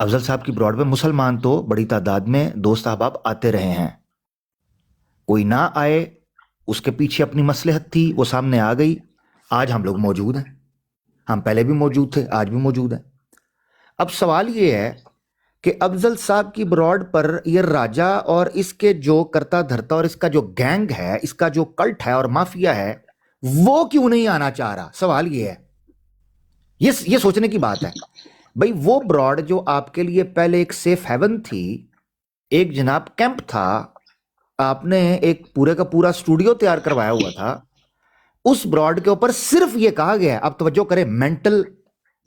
افضل صاحب کی براڈ پہ مسلمان تو بڑی تعداد میں دوست احباب آتے رہے ہیں، کوئی نہ آئے اس کے پیچھے اپنی مصلحت تھی، وہ سامنے آ گئی، آج ہم لوگ موجود ہیں، ہم پہلے بھی موجود تھے، آج بھی موجود ہیں۔ اب سوال یہ ہے کہ افضل صاحب کی براڈ پر یہ راجا اور اس کے جو کرتا دھرتا اور اس کا جو گینگ ہے، اس کا جو کلٹ ہے اور مافیا ہے، وہ کیوں نہیں آنا چاہ رہا؟ سوال یہ ہے، یہ سوچنے کی بات ہے بھئی۔ وہ براڈ جو آپ کے لیے پہلے ایک سیف ہیون تھی، ایک جناب کیمپ تھا، آپ نے ایک پورے کا پورا اسٹوڈیو تیار کروایا ہوا تھا، اس براڈ کے اوپر صرف یہ کہا گیا ہے، آپ توجہ کریں،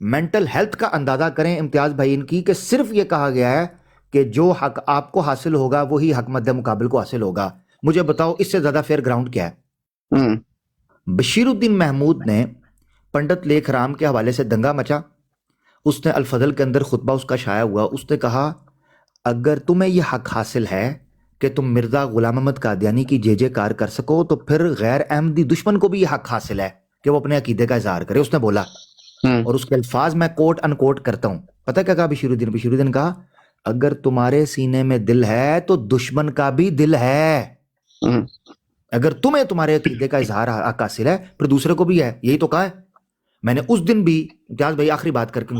مینٹل ہیلتھ کا اندازہ کریں امتیاز بھائی ان کی، کہ صرف یہ کہا گیا ہے کہ جو حق آپ کو حاصل ہوگا وہی حق مد مقابل کو حاصل ہوگا۔ مجھے بتاؤ اس سے زیادہ فیئر گراؤنڈ کیا ہے؟ بشیر الدین محمود نے پنڈت لیکھ رام کے حوالے سے دنگا مچا، اس نے الفضل کے اندر خطبہ اس کا شائع ہوا، اس نے کہا اگر تمہیں یہ حق حاصل ہے کہ تم مرزا غلام احمد قادیانی کی جے کار کر سکو، تو پھر غیر احمدی دشمن کو بھی یہ حق حاصل ہے کہ وہ اپنے عقیدے کا اظہار کرے، اس نے بولا۔ اور اس کے الفاظ میں کوٹ ان کوٹ کرتا ہوں، پتہ کیا کہا بشیر الدین کہا اگر تمہارے سینے میں دل ہے تو دشمن کا بھی دل ہے، اگر تمہیں تمہارے عقیدے کا اظہار حق حاصل ہے پھر دوسرے کو بھی ہے، یہی تو کہا ہے۔ میں نے اس دن بھی، امتیاز بھائی آخری بات کر کے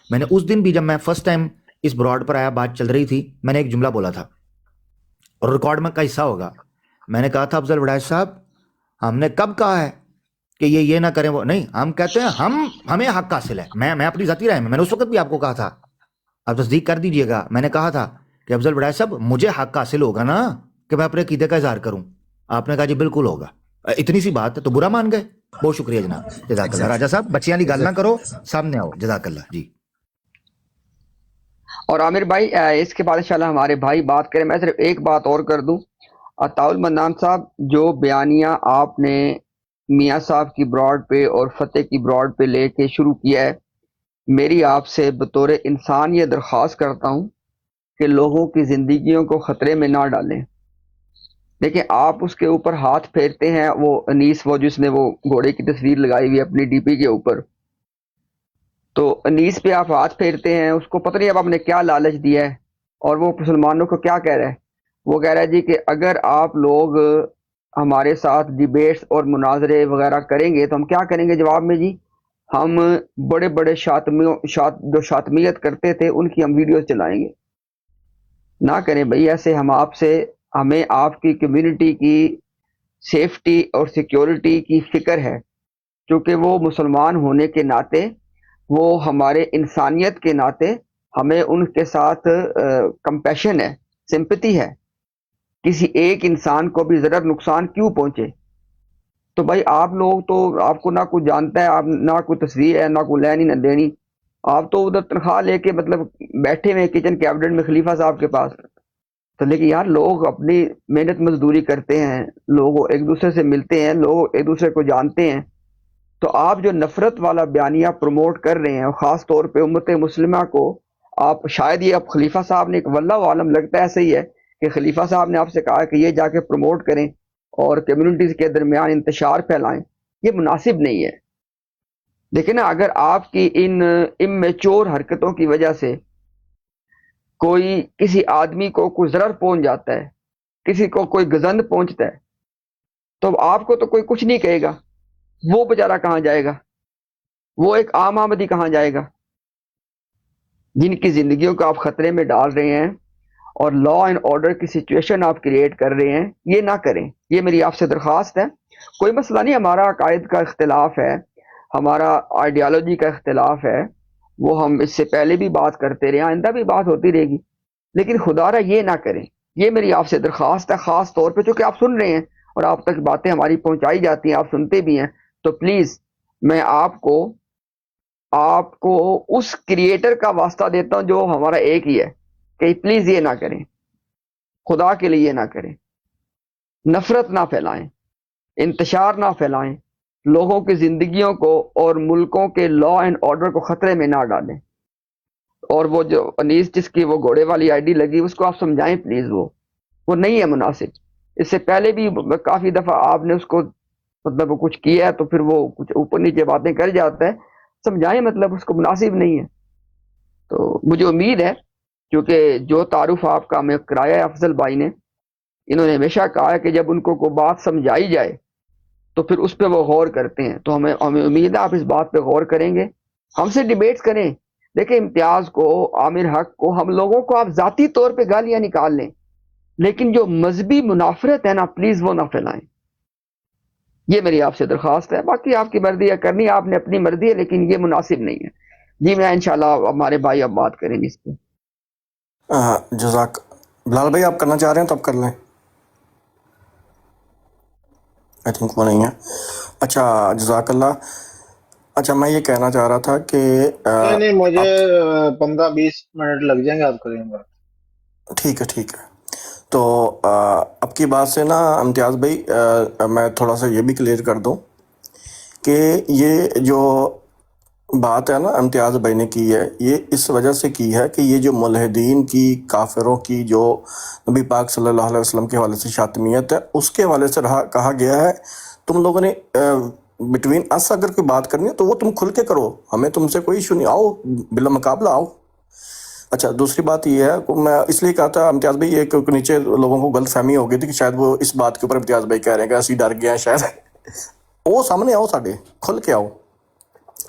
میں نے اس دن بھی جب میں فرسٹ ٹائم اس براڈ پر آیا، بات چل رہی تھی، میں نے ایک جملہ بولا تھا اور ریکارڈ میں کا حصہ ہوگا، میں نے کہا تھا افضل وڑائچ صاحب ہم نے کب کہا ہے کہ یہ نہ کریں، وہ نہیں، ہم کہتے ہیں ہمیں حق حاصل ہے۔ میں اپنی ذاتی رائے میں نے اس وقت بھی آپ کو کہا تھا، آپ تصدیق کر دیجئے گا، میں نے کہا تھا کہ افضل وڑائچ صاحب مجھے حق حاصل ہوگا نا کہ میں اپنے عقیدے کا اظہار کروں۔ آپ نے کہا جی بالکل ہوگا، اتنی سی بات ہے تو برا مان گئے۔ بہت شکریہ جناب، جزاک اللہ۔ راجہ صاحب بچیاں والی گل نہ کرو، سامنے آؤ، جزاک اللہ جی۔ اور عامر بھائی اس کے بعد انشاءاللہ ہمارے بھائی بات کریں، میں صرف ایک بات اور کر دوں، عطاء المنان صاحب جو بیانیہ آپ نے میاں صاحب کی براڈ پہ اور فتح کی براڈ پہ لے کے شروع کیا ہے، میری آپ سے بطور انسان یہ درخواست کرتا ہوں کہ لوگوں کی زندگیوں کو خطرے میں نہ ڈالیں۔ دیکھیں آپ اس کے اوپر ہاتھ پھیرتے ہیں، وہ انیس، وہ جس نے وہ گھوڑے کی تصویر لگائی ہوئی ہے اپنی ڈی پی کے اوپر، تو انیس پہ آپ ہاتھ پھیرتے ہیں، اس کو پتہ نہیں اب آپ نے کیا لالچ دیا ہے، اور وہ مسلمانوں کو کیا کہہ رہا ہے، وہ کہہ رہا ہے جی کہ اگر آپ لوگ ہمارے ساتھ ڈیبیٹس اور مناظرے وغیرہ کریں گے تو ہم کیا کریں گے جواب میں، جی ہم بڑے بڑے جو شاطمیت کرتے تھے ان کی ہم ویڈیوز چلائیں گے۔ نہ کریں بھائی ایسے، ہمیں آپ کی کمیونٹی کی سیفٹی اور سیکیورٹی کی فکر ہے، کیونکہ وہ مسلمان ہونے کے ناطے، وہ ہمارے انسانیت کے ناطے ہمیں ان کے ساتھ کمپیشن ہے، سمپتی ہے، کسی ایک انسان کو بھی ضرر نقصان کیوں پہنچے۔ تو بھائی آپ لوگ تو، آپ کو نہ کوئی جانتا ہے، آپ نہ کوئی تصویر ہے، نہ کوئی لینی نہ دینی، آپ تو ادھر تنخواہ لے کے مطلب بیٹھے ہوئے کچن کیبنٹ میں خلیفہ صاحب کے پاس۔ تو لیکن یار لوگ اپنی محنت مزدوری کرتے ہیں، لوگ ایک دوسرے سے ملتے ہیں، لوگ ایک دوسرے کو جانتے ہیں، تو آپ جو نفرت والا بیانیہ پروموٹ کر رہے ہیں، اور خاص طور پہ امت مسلمہ کو، آپ شاید یہ اب خلیفہ صاحب نے، ایک واللہ عالم لگتا ہے ایسے ہی ہے کہ خلیفہ صاحب نے آپ سے کہا کہ یہ جا کے پروموٹ کریں اور کمیونٹیز کے درمیان انتشار پھیلائیں، یہ مناسب نہیں ہے۔ دیکھیں نا، اگر آپ کی ان امیچور حرکتوں کی وجہ سے کوئی کسی آدمی کو کوئی ضرر پہنچ جاتا ہے، کسی کو کوئی گزند پہنچتا ہے، تو آپ کو تو کوئی کچھ نہیں کہے گا، وہ بیچارہ کہاں جائے گا، وہ ایک عام آمدی کہاں جائے گا؟ جن کی زندگیوں کو آپ خطرے میں ڈال رہے ہیں اور لا اینڈ آرڈر کی سچویشن آپ کریٹ کر رہے ہیں، یہ نہ کریں، یہ میری آپ سے درخواست ہے۔ کوئی مسئلہ نہیں، ہمارا عقائد کا اختلاف ہے، ہمارا آئیڈیالوجی کا اختلاف ہے، وہ ہم اس سے پہلے بھی بات کرتے رہے، آئندہ بھی بات ہوتی رہے گی، لیکن خدا را یہ نہ کریں، یہ میری آپ سے درخواست ہے، خاص طور پہ چونکہ آپ سن رہے ہیں اور آپ تک باتیں ہماری پہنچائی جاتی ہیں، آپ سنتے بھی ہیں، تو پلیز میں آپ کو اس کریٹر کا واسطہ دیتا ہوں جو ہمارا ایک ہی ہے، کہ پلیز یہ نہ کریں، خدا کے لیے یہ نہ کریں، نفرت نہ پھیلائیں، انتشار نہ پھیلائیں، لوگوں کی زندگیوں کو اور ملکوں کے لا اینڈ آرڈر کو خطرے میں نہ ڈالیں۔ اور وہ جو انیس جس کی وہ گھوڑے والی آئی ڈی لگی، اس کو آپ سمجھائیں پلیز، وہ نہیں ہے مناسب۔ اس سے پہلے بھی کافی دفعہ آپ نے اس کو مطلب کچھ کیا ہے تو پھر وہ کچھ اوپر نیچے باتیں کر جاتا ہے، سمجھائیں، مطلب اس کو مناسب نہیں ہے۔ تو مجھے امید ہے کیونکہ جو تعارف آپ کا ہمیں کرایا ہے افضل بھائی نے، انہوں نے ہمیشہ کہا ہے کہ جب ان کو کوئی بات سمجھائی جائے تو پھر اس پہ وہ غور کرتے ہیں، تو ہمیں امید ہے آپ اس بات پہ غور کریں گے، ہم سے ڈیبیٹ کریں. دیکھیں امتیاز کو، عامر حق کو، ہم لوگوں کو آپ ذاتی طور پہ گالیاں نکال لیں، لیکن جو مذہبی منافرت ہے نا پلیز وہ نہ پھیلائیں. یہ میری آپ سے درخواست ہے. باقی آپ کی مرضی ہے کرنی، آپ نے اپنی مرضی ہے، لیکن یہ مناسب نہیں ہے. جی میں انشاءاللہ ہمارے بھائی اب بات کریں گے اس پہ. جزاک بلال بھائی، آپ کرنا چاہ رہے ہیں تو آپ کر لیں. آئی تھنک وہ نہیں ہے. اچھا جزاک اللہ. اچھا میں یہ کہنا چاہ رہا تھا کہ نہیں مجھے اب 15-20 منٹ لگ جائیں گے، آپ کریں گے. ٹھیک ہے. تو اب کی بات سے نا امتیاز بھائی، میں تھوڑا سا یہ بھی کلیئر کر دوں کہ یہ جو بات ہے نا امتیاز بھائی نے کی ہے، یہ اس وجہ سے کی ہے کہ یہ جو ملحدین کی، کافروں کی جو نبی پاک صلی اللہ علیہ وسلم کے حوالے سے شاتمیت ہے، اس کے حوالے سے کہا گیا ہے تم لوگوں نے بٹوین اس اگر کوئی بات کرنی ہے تو وہ تم کھل کے کرو، ہمیں تم سے کوئی ایشو نہیں، آؤ بلا مقابلہ آؤ. اچھا دوسری بات یہ ہے کہ میں اس لیے کہا تھا امتیاز بھائی، ایک نیچے لوگوں کو غلط فہمی ہو گئی تھی کہ شاید وہ اس بات کے اوپر امتیاز بھائی کہہ رہے ہیں کہ ایسے ڈر گیا ہیں شاید. وہ سامنے آؤ، ساڑھے کھل کے آؤ.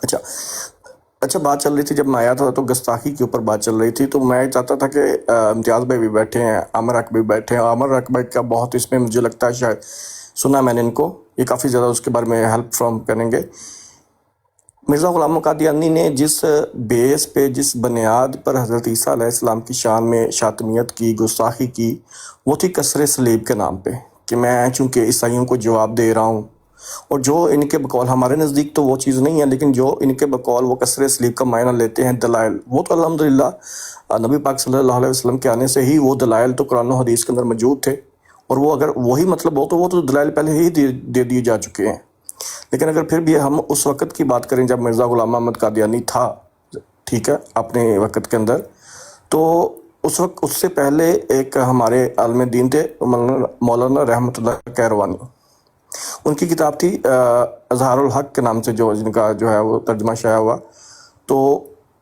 اچھا بات چل رہی تھی، جب میں آیا تھا تو گستاخی کے اوپر بات چل رہی تھی، تو میں چاہتا تھا کہ امتیاز بھائی بھی بیٹھے ہیں، عامر حق بھی بیٹھے ہیں. عامر حق بھائی کا بہت اس میں مجھے لگتا ہے شاید سنا میں نے ان کو، یہ کافی زیادہ اس کے بارے میں ہیلپ فرام کریں گے. مرزا غلام قادیانی نے جس بیس پہ، جس بنیاد پر حضرت عیسیٰ علیہ السلام کی شان میں شاتمیت کی، گستاخی کی، وہ تھی کسر صلیب کے نام پہ، کہ میں چونکہ عیسائیوں کو جواب دے رہا ہوں. اور جو ان کے بقول ہمارے نزدیک تو وہ چیز نہیں ہے، لیکن جو ان کے بقول وہ کسر صلیب کا معنی لیتے ہیں دلائل، وہ تو الحمدللہ نبی پاک صلی اللہ علیہ وسلم کے آنے سے ہی وہ دلائل تو قرآن و حدیث کے اندر موجود تھے، اور وہ اگر وہی مطلب ہو تو وہ تو دلائل پہلے ہی دے دیے جا چکے ہیں. لیکن اگر پھر بھی ہم اس وقت کی بات کریں جب مرزا غلام محمد قادیانی تھا، ٹھیک ہے، اپنے وقت کے اندر، تو اس وقت اس سے پہلے ایک ہمارے عالم دین تھے مولانا رحمۃ اللہ کیروانی. ان کی کتاب تھی اظہار الحق کے نام سے، جو جن کا جو ہے وہ ترجمہ شائع ہوا. تو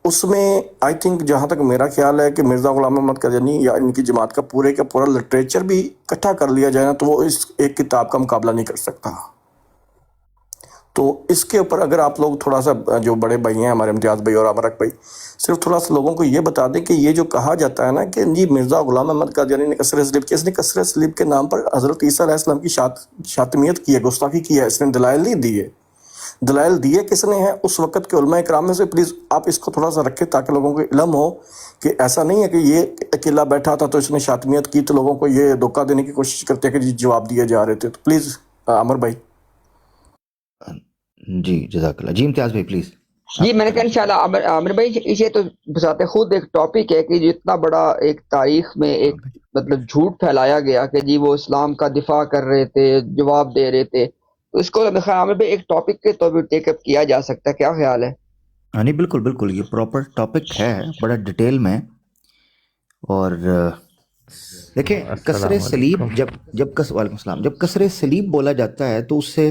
اس میں آئی تھنک جہاں تک میرا خیال ہے کہ مرزا غلام محمد قادیانی یا ان کی جماعت کا پورے کا پورا لٹریچر بھی اکٹھا کر لیا جائے نا تو وہ اس ایک کتاب کا مقابلہ نہیں کر سکتا. تو اس کے اوپر اگر آپ لوگ تھوڑا سا، جو بڑے بھائی ہیں ہمارے امتیاز بھائی اور عامر حق بھائی، صرف تھوڑا سا لوگوں کو یہ بتا دیں کہ یہ جو کہا جاتا ہے نا کہ جی مرزا غلام محمد قادیانی نے کسر صلیب کی، اس نے کسر صلیب کے نام پر حضرت عیسیٰ علیہ السلام کی شاتمیت کی ہے، گستاخی کی ہے، اس نے دلائل نہیں دیے. دلائل دیے کس نے ہیں؟ اس وقت کے علماء کرام میں سے. پلیز آپ اس کو تھوڑا سا رکھیں تاکہ لوگوں کو علم ہو کہ ایسا نہیں ہے کہ یہ اکیلا بیٹھا تھا تو اس نے شاتمیت کی، تو لوگوں کو یہ دھوکہ دینے کی کوشش کرتے ہیں کہ جی جواب دیے جا رہے تھے. تو پلیز عامر بھائی. جی جزاک اللہ. جی امتیاز بھائی پلیز. جی میں نے کہا انشاءاللہ عامر بھائی یہ تو بذات خود ایک ٹاپک ہے کہ جتنا بڑا ایک تاریخ میں ایک مطلب جھوٹ پھیلایا گیا کہ جی وہ اسلام کا دفاع کر رہے تھے، جواب دے رہے تھے، تو اس کو میرے خیال عامر بھائی ایک ٹاپک کے طور پہ ٹیک اپ کیا جا سکتا ہے. کیا خیال ہے؟ ہاں نہیں بالکل بالکل، یہ پراپر ٹاپک ہے بڑا ڈیٹیل میں. اور دیکھیں کسر صلیب وعلیکم السلام، جب کسر صلیب بولا جاتا ہے تو اس سے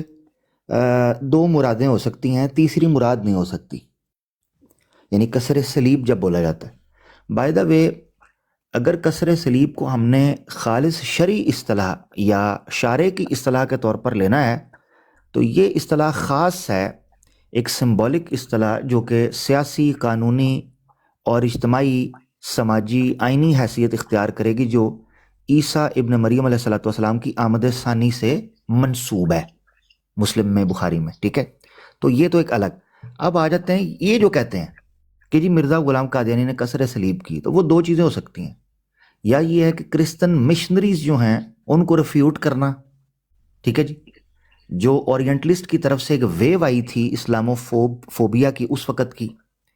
دو مرادیں ہو سکتی ہیں، تیسری مراد نہیں ہو سکتی. یعنی کسر صلیب جب بولا جاتا ہے، بائی دا وے اگر کسر صلیب کو ہم نے خالص شرعی اصطلاح یا شارع کی اصطلاح کے طور پر لینا ہے تو یہ اصطلاح خاص ہے، ایک سمبولک اصطلاح جو کہ سیاسی، قانونی اور اجتماعی، سماجی، آئینی حیثیت اختیار کرے گی، جو عیسیٰ ابن مریم علیہ السلام کی آمد ثانی سے منسوب ہے، مسلم میں، بخاری میں. ٹھیک ہے، تو یہ تو ایک الگ. اب آ جاتے ہیں یہ جو کہتے ہیں کہ جی مرزا غلام قادیانی نے کسر صلیب کی، تو وہ دو چیزیں ہو سکتی ہیں. یا یہ ہے کہ کرسچن مشنریز جو ہیں ان کو ریفیوٹ کرنا، ٹھیک ہے جی، جو اورینٹلسٹ کی طرف سے ایک ویو آئی تھی اسلامو فوبیا کی اس وقت کی،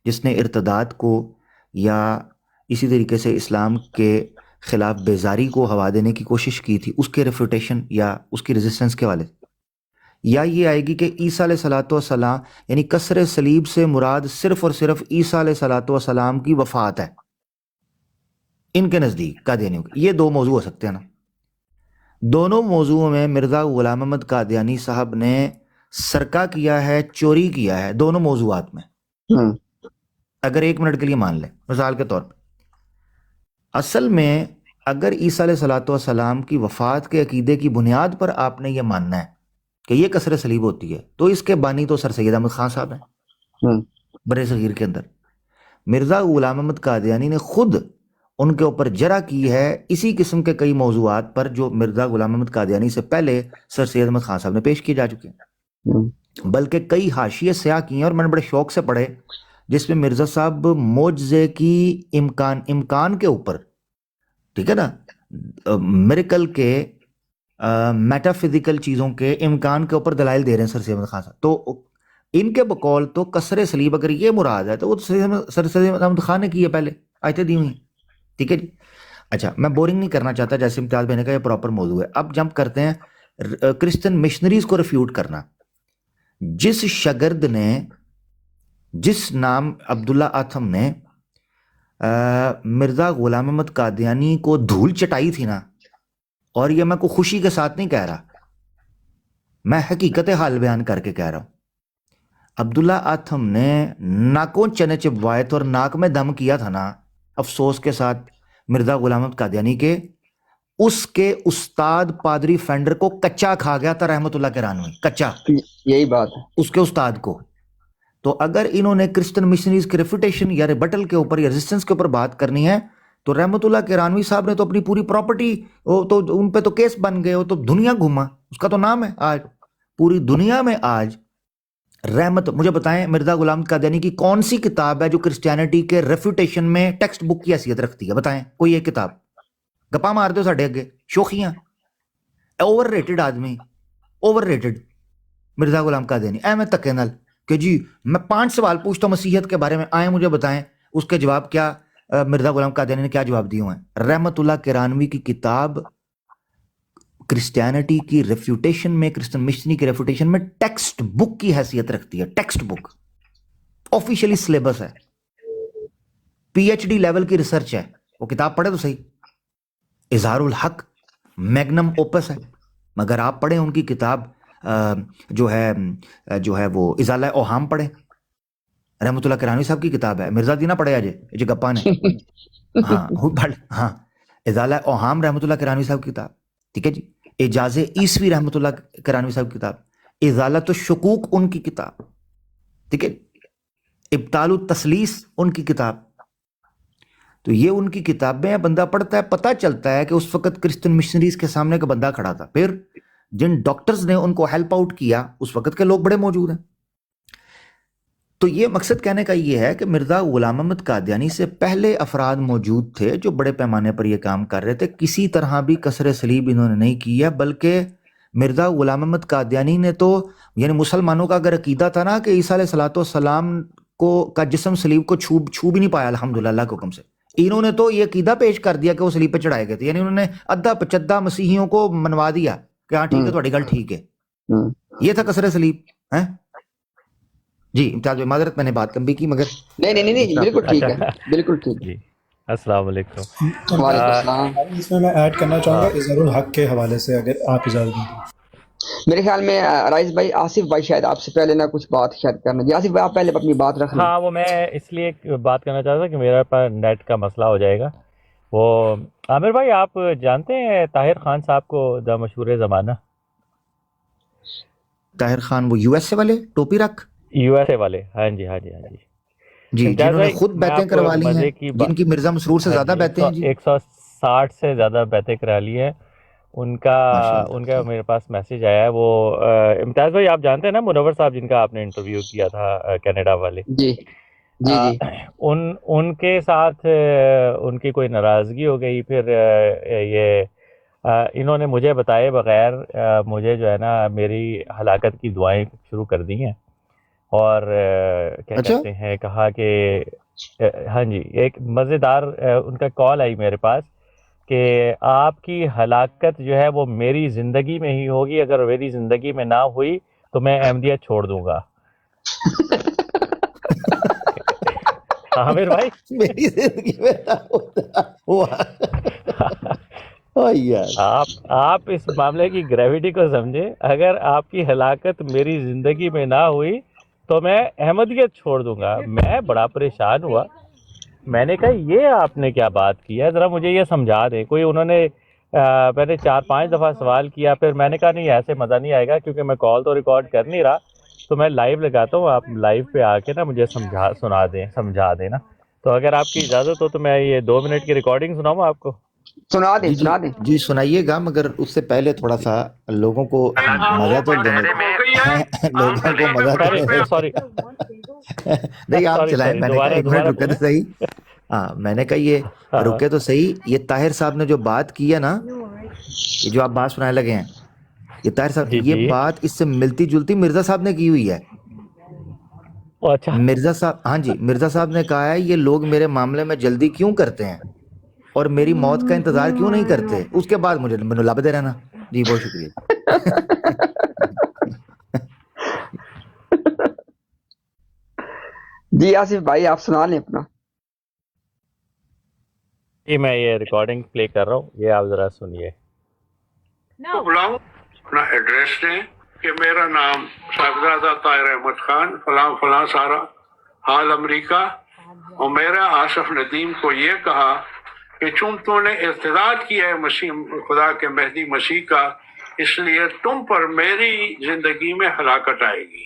جس نے ارتداد کو یا اسی طریقے سے اسلام کے خلاف بیزاری کو ہوا دینے کی کوشش کی تھی، اس کے ریفیوٹیشن یا اس کی ریزسٹنس کے والے. یا یہ آئے گی کہ عیسیٰ علیہ السلام یعنی کسر صلیب سے مراد صرف اور صرف عیسیٰ علیہ السلام کی وفات ہے ان کے نزدیک قادیانیوں کے. یہ دو موضوع ہو سکتے ہیں نا. دونوں موضوعوں میں مرزا غلام محمد قادیانی صاحب نے سرقہ کیا ہے، چوری کیا ہے، دونوں موضوعات میں. اگر 1 منٹ کے لیے مان لیں مثال کے طور پہ، اصل میں اگر عیسیٰ علیہ الصلوۃ والسلام کی وفات کے عقیدے کی بنیاد پر آپ نے یہ ماننا ہے کہ یہ کسر صلیب ہوتی ہے، تو اس کے بانی تو سر سید احمد خان صاحب ہیں بر صغیر کے اندر۔ مرزا غلام احمد قادیانی نے خود ان کے اوپر جرح کی ہے اسی قسم کے کئی موضوعات پر جو مرزا غلام احمد قادیانی سے پہلے سر سید احمد خان صاحب نے پیش کیے جا چکے ہیں، بلکہ کئی حاشیے سیاہ کیے ہیں اور میں نے بڑے شوق سے پڑھے، جس میں مرزا صاحب معجزے کی امکان کے اوپر، ٹھیک ہے نا، میریکل کے میٹا فزیکل چیزوں کے امکان کے اوپر دلائل دے رہے ہیں سر سید احمد خان صاحب۔ تو ان کے بقول تو کسر صلیب اگر یہ مراد ہے تو وہ سر سید احمد خان نے کی ہے، پہلے آیتیں دی ہوئی ہیں، ٹھیک ہے جی۔ اچھا، میں بورنگ نہیں کرنا چاہتا، جیسے امتیاز بھائی نے کہا یہ پراپر موضوع ہے۔ اب جمپ کرتے ہیں کرسچن مشنریز کو ریفیوٹ کرنا۔ جس شاگرد نے، جس نام عبداللہ آتھم نے مرزا غلام احمد قادیانی کو دھول چٹائی تھی نا، اور یہ میں کوئی خوشی کے ساتھ نہیں کہہ رہا، میں حقیقت حال بیان کر کے کہہ رہا ہوں، عبداللہ آتھم نے ناکوں چنے چبوائے تھے اور ناک میں دم کیا تھا نا، افسوس کے ساتھ مرزا غلام احمد قادیانی کے، اس کے استاد پادری فینڈر کو کچا کھا گیا تھا رحمت اللہ کرانوی، کچا، یہی بات ہے اس کے استاد کو۔ تو اگر انہوں نے کرسچن مشنریز کے ریفیوٹیشن یا ریبٹل کے اوپر یا ریزسٹنس کے اوپر بات کرنی ہے تو رحمت اللہ کرانوی صاحب نے تو اپنی پوری پراپرٹی، تو ان پہ تو کیس بن گئے، وہ تو دنیا گھوما، اس کا تو نام ہے آج پوری دنیا میں۔ آج رحمت، مجھے بتائیں مرزا غلام قادیانی کی کون سی کتاب ہے جو کرسچینٹی کے ریفیوٹیشن میں ٹیکسٹ بک کی حیثیت رکھتی ہے؟ بتائیں کوئی ایک کتاب۔ گپا مار دو ساڈے اگے، شوخیاں، اوور ریٹڈ آدمی، اوور ریٹڈ مرزا غلام قادیانی، میں تکے نال کہ جی میں 5 سوال پوچھتا ہوں مسیحیت کے بارے میں، آئیں مجھے بتائیں اس کے جواب کیا، مرزا غلام قادیانی نے کیا جواب دیے ہوئے ہیں۔ رحمت اللہ کرانوی کی کتاب کرسچینٹی کی ریفیوٹیشن میں، کرسچن مشنری کی ریفیوٹیشن میں ٹیکسٹ بک کی حیثیت رکھتی ہے، ٹیکسٹ بک، آفیشلی سلیبس ہے، پی ایچ ڈی لیول کی ریسرچ ہے، وہ کتاب پڑھے تو صحیح، اظہار الحق میگنم اوپس ہے، مگر آپ پڑھیں ان کی کتاب جو ہے وہ ازالہ اوہام پڑھیں، رحمت اللہ کرانوی صاحب کی کتاب ہے، مرزا دینا پڑھے آجے جو گپا نے، ہاں ازالہ اوہام رحمت اللہ کرانوی صاحب کی کتاب، ٹھیک ہے جی۔ اعجاز عیسوی رحمت اللہ کرانوی صاحب کی کتاب، ازالۃ الشکوک ان کی کتاب، ٹھیک ہے، ابطال التثلیث ان کی کتاب۔ تو یہ ان کی کتابیں بندہ پڑھتا ہے، پتہ چلتا ہے کہ اس وقت کرسچن مشنریز کے سامنے کا بندہ کھڑا تھا، پھر جن ڈاکٹرز نے ان کو ہیلپ آؤٹ کیا اس وقت کے لوگ بڑے موجود ہیں۔ تو یہ مقصد کہنے کا یہ ہے کہ مرزا غلام احمد قادیانی سے پہلے افراد موجود تھے جو بڑے پیمانے پر یہ کام کر رہے تھے، کسی طرح بھی کسر صلیب انہوں نے نہیں کیا، بلکہ مرزا غلام احمد قادیانی نے تو، یعنی مسلمانوں کا اگر عقیدہ تھا نا کہ عیسیٰ علیہ الصلوۃ والسلام کا جسم صلیب کو چھو بھی نہیں پایا الحمدللہ اللہ کے حکم سے، انہوں نے تو یہ عقیدہ پیش کر دیا کہ وہ صلیب پہ چڑھائے گئے تھے، یعنی انہوں نے ادھا پچدہ مسیحیوں کو منوا دیا کہ ہاں ٹھیک ہے تھوڑی گل ٹھیک ہے، یہ تھا کسر صلیب ہے جی۔ امتیاز بھائی معذرت میں نے بات لمبی کی، مگر نہیں بالکل ٹھیک ہے، بالکل ٹھیک ہے۔ جی السلام علیکم۔ وعلیکم السلام۔ اس میں میں ایڈ کرنا چاہوں گا اظہار الحق کے حوالے سے، اگر آپ اجازت دیں۔ میرے خیال میں رائس بھائی، آصف بھائی شاید آپ سے پہلے نہ کچھ بات شیئر کرنا جی۔ آصف بھائی آپ پہلے اپنی بات رکھ لیں۔ ہاں وہ میں اس لیے بات کرنا چاہتا تھا کہ میرے پاس نیٹ کا مسئلہ ہو جائے گا۔ وہ عامر بھائی آپ جانتے ہیں طاہر خان صاحب کو، دا مشہور زمانہ؟ طاہر خان وہ یو ایس اے والے ٹوپی رکھ، یو ایس اے والے، ہاں جی ہاں جی ہاں جی جی، جنہوں نے خود بیعتیں کروا لی ہیں، جن کی مرزا مسرور سے زیادہ بیعتیں ہیں جی، 160 سے زیادہ بیعتیں کرا لی ہیں ان کا میرے پاس میسج آیا ہے۔ وہ امتیاز بھائی آپ جانتے ہیں نا منور صاحب جن کا آپ نے انٹرویو کیا تھا کینیڈا والے؟ جی جی جی۔ ان کے ساتھ ان کی کوئی ناراضگی ہو گئی، پھر یہ انہوں نے مجھے بتائے بغیر مجھے جو ہے نا میری ہلاکت کی دعائیں شروع کر دی ہیں، اور کیا کہتے ہیں کہا کہ ہاں جی، ایک مزیدار ان کا کال آئی میرے پاس کہ آپ کی ہلاکت جو ہے وہ میری زندگی میں ہی ہوگی، اگر میری زندگی میں نہ ہوئی تو میں احمدیت چھوڑ دوں گا۔ عامر بھائی میری زندگی میں آپ اس معاملے کی گریوٹی کو سمجھیں، اگر آپ کی ہلاکت میری زندگی میں نہ ہوئی تو میں احمدیت چھوڑ دوں گا. میں بڑا پریشان ہوا. میں نے کہا یہ آپ نے کیا بات کی ہے, ذرا مجھے یہ سمجھا دیں. کوئی انہوں نے میں نے 4-5 دفعہ سوال کیا, پھر میں نے کہا نہیں ایسے مزہ نہیں آئے گا, کیونکہ میں کال تو ریکارڈ کر نہیں رہا, تو میں لائیو لگاتا ہوں, آپ لائیو پہ آ کے نا مجھے سمجھا دیں نا. تو اگر آپ کی اجازت ہو تو میں یہ 2 منٹ کی ریکارڈنگ سناؤں آپ کو. سنا دیں جی سنا دیں. جی سنائیے گا, مگر اس سے پہلے تھوڑا سا لوگوں کو مزہ تو دینا, لوگوں کو مزہ تو دینا. سوری نہیں آپ سوری چلائیں, میں نے کہا ایک منٹ رکے تو صحیح. ہاں میں نے کہا یہ رکے تو صحیح. یہ طاہر صاحب نے جو بات کی ہے نا, یہ جو آپ بات سنانے لگے ہیں, یہ طاہر صاحب جی یہ بات اس سے ملتی جلتی مرزا صاحب نے کی ہوئی ہے. اچھا مرزا صاحب, ہاں جی, مرزا صاحب نے کہا ہے یہ لوگ میرے معاملے میں جلدی کیوں کرتے ہیں اور میری موت کا انتظار کیوں نہیں کرتے. اس کے بعد مجھے لب دے رہنا. جی بہت شکریہ. جی آصف بھائی آپ سنا لیں اپنا. جی میں یہ ریکارڈنگ پلے کر رہا ہوں, یہ آپ ذرا سنیے. بلاؤں اپنا ایڈریس دیں کہ میرا نام صاحبزادہ طاہر احمد خان فلاں فلاں سارا حال امریکہ, اور میرا آصف ندیم کو یہ کہا کہ چون تو نے ارتداد کیا ہے مسیح خدا کے مہدی مسیح کا, اس لیے تم پر میری زندگی میں ہلاکت آئے گی.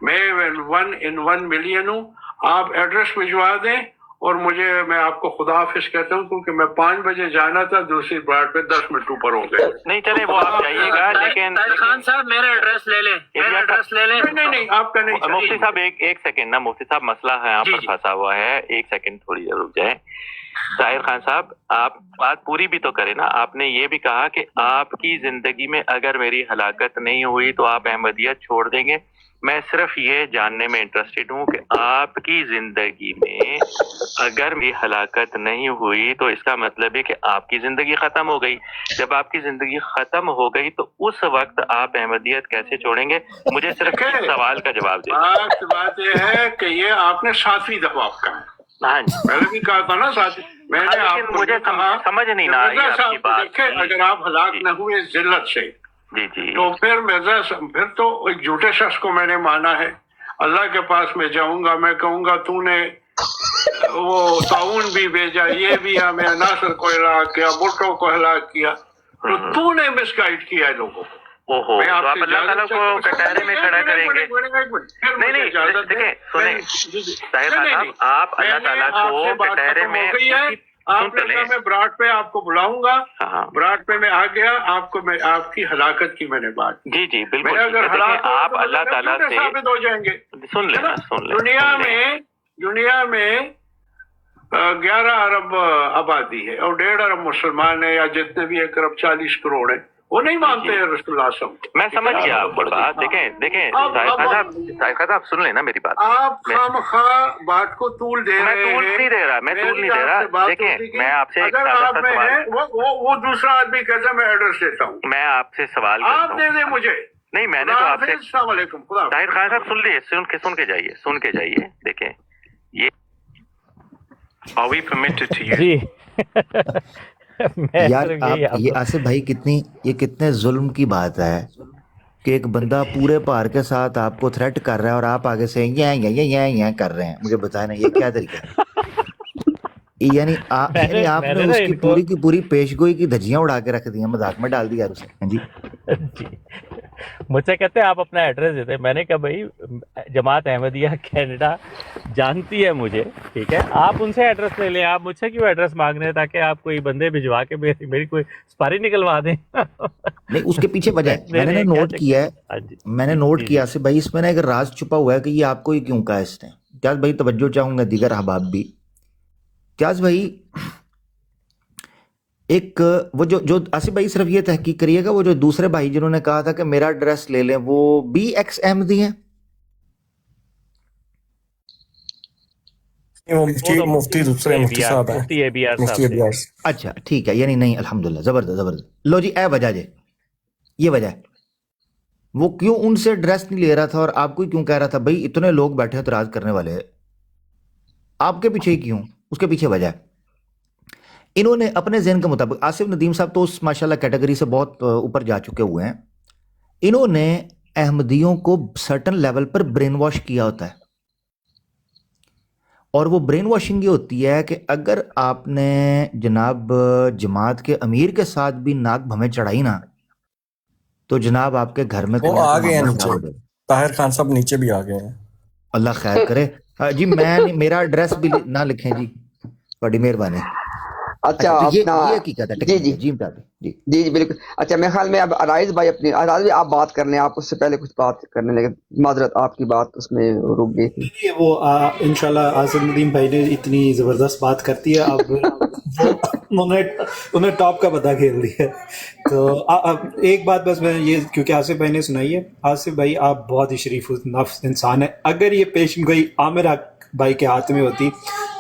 میں 1 ملین ہوں. آپ ایڈریس بھجوا دیں اور میں آپ کو خدا حافظ کہتا ہوں, کیونکہ میں 5 بجے جانا تھا, دوسری بات پہ 10 منٹ اوپر ہو گئے. نہیں چلے وہ آپ جائیے گا, لیکن خان صاحب میرا ایڈریس لے لیں, نہیں آپ کا نہیں. مفتی صاحب ایک سیکنڈ نا, مفتی صاحب مسئلہ ہے یہاں پر پھنسا ہوا ہے, ایک سیکنڈ تھوڑی دیر رک جائیں. طاہر خان صاحب آپ بات پوری بھی تو کریں نا. آپ نے یہ بھی کہا کہ آپ کی زندگی میں اگر میری ہلاکت نہیں ہوئی تو آپ احمدیت چھوڑ دیں گے. میں صرف یہ جاننے میں انٹرسٹڈ ہوں کہ آپ کی زندگی میں اگر میری ہلاکت نہیں ہوئی تو اس کا مطلب ہے کہ آپ کی زندگی ختم ہو گئی. جب آپ کی زندگی ختم ہو گئی تو اس وقت آپ احمدیت کیسے چھوڑیں گے؟ مجھے صرف اس سوال کا جواب دیں. بات یہ ہے کہ یہ آپ نے 7ویں دفعہ آپ کہا. ہاں جی پہلے بھی کہا تھا نا ساتھ, میں نے آپ کو مجھے سمجھ نہیں نہ آئی آپ کی بات. اگر آپ ہلاک نہ ہوئے ذلت سے جی جی تو پھر تو ایک جھوٹے شخص کو میں نے مانا ہے. اللہ کے پاس میں جاؤں گا, میں کہوں گا تو نے وہ طاعون بھی بھیجا, یہ بھی ہمیں ناصر کو ہلاک کیا, بھٹو کو ہلاک کیا, تو نے مس گائیڈ کیا ہے لوگوں کو. اوہو, تو آپ اللہ تعالیٰ کو کٹہرے میں کھڑا کریں گے. نہیں دیکھیں سنیں طاہر صاحب, آپ اللہ تعالیٰ کو کٹہرے میں آپ نے کہا میں براڈ پہ آپ کو بلاؤں گا, براڈ پہ میں آ گیا, آپ کو میں آپ کی ہلاکت کی میں نے بات. جی جی بالکل. اگر آپ اللہ تعالیٰ سے ثابت ہو جائیں گے. سن لیں. دنیا میں 11 ارب آبادی ہے اور 1.5 ارب مسلمان ہیں, یا جتنے بھی 1 ارب 40 کروڑ ہیں, وہ نہیں مانتے ہیں رسول اللہ صلی اللہ علیہ وسلم. میں سمجھ گیا آپ کی بات. دیکھیں طاہر صاحب سن لیں نا میری بات. آپ خواہ بات کو طول دے رہے ہیں. میں طول نہیں دے رہا. دیکھیں میں آپ سے اگر آپ میں ہیں, وہ دوسرا آدمی کہتا ہے میں ایڈریس دیتا ہوں, میں آپ سے سوال کرتا ہوں, آپ دے دیں مجھے. نہیں میں نے تو آپ سے. السلام علیکم. طاہر خان صاحب سن لیے, سن کے جائیے. دیکھیں یہ Are we permitted to use? جی یار آپ یہ آصف بھائی کتنے ظلم کی بات ہے کہ ایک بندہ پورے پار کے ساتھ آپ کو تھریٹ کر رہا ہے اور آپ آگے سے یہ کر رہے ہیں. مجھے بتائیں نا یہ کیا طریقہ ہے؟ یعنی آپ نے اس کی پوری کی پوری پیشگوئی کی دھجیاں اڑا کے رکھ دی ہیں, مذاق میں ڈال دیا اسے. جی مجھ سے کہتے ہیں آپ اپنا ایڈریس دیتے. میں نے کہا بھائی جماعت احمدیہ کینیڈا جانتی ہے مجھے, ٹھیک ہے, آپ ان سے ایڈریس لے لیں. آپ مجھ سے کیوں ایڈریس مانگ رہے ہیں تاکہ آپ کوئی بندے بھجوا کے میری کوئی سپاری نکلوا دیں؟ نہیں, اس کے پیچھے وجہ ہے. میں نے نوٹ کیا ہے آصف بھائی, اس میں نا ایک راز چھپا ہوا ہے کہ یہ آپ کو ہی کیوں کہا اس نے. امتیاز بھائی توجہ چاہوں گا, دیگر احباب بھی. امتیاز بھائی ایک وہ جو آصف بھائی صرف یہ تحقیق کریے گا, وہ جو دوسرے بھائی جنہوں نے کہا تھا کہ میرا ایڈریس لے لیں, وہ بھی ایکس احمدی ہیں؟ مفتی دوسرے مفتی صاحب ہیں. اچھا ٹھیک ہے, یعنی نہیں, الحمدللہ, زبردست. لو جی, اے وجہ جے, یہ وجہ ہے وہ کیوں ان سے ایڈریس نہیں لے رہا تھا اور آپ کو کیوں کہہ رہا تھا بھائی اتنے لوگ بیٹھے ہیں اعتراض کرنے والے, آپ کے پیچھے ہی کیوں؟ اس کے پیچھے وجہ ہے انہوں نے اپنے ذہن کے مطابق. آصف ندیم صاحب تو اس ماشاءاللہ کیٹیگری سے بہت اوپر جا چکے ہوئے ہیں. انہوں نے احمدیوں کو سرٹن لیول پر برین واش کیا ہوتا ہے، اور وہ برین واشنگ یہ ہوتی ہے کہ اگر آپ نے جناب جماعت کے امیر کے ساتھ بھی ناک بھمیں چڑھائی نا تو جناب آپ کے گھر میں وہ کلیاں آ کا گئے ہیں معاملہ نیچے، خراب ہو جائے گا۔ طاہر خان صاحب نیچے بھی آ گئے ہیں۔ اللہ خیر کرے۔ جی میں میرا ایڈریس بھی نہ لکھیں جی، بڑی مہربانی۔ اچھا تو اپنا یہ حقیقت ہے جی جی جی امداد جی۔ جی جی بالکل۔ اچھا میرے خیال میں اب عرائض بھائی اپنی عرائض بھائی آپ بات کر لیں، آپ اس سے پہلے کچھ بات کرنے لگے، معذرت آپ کی بات اس میں رک گئی تھی۔ وہ انشاءاللہ آصف ندیم بھائی نے اتنی زبردست بات کرتی ہے، اب انہیں ٹاپ کا پتہ کھیل دیا ہے۔ تو اب ایک بات بس میں یہ، کیونکہ آصف بھائی نے سنائی ہے، آصف بھائی آپ بہت ہی شریف نفس انسان ہیں، اگر یہ پیشن گوئی عامر حق بھائی کے ہاتھ میں ہوتی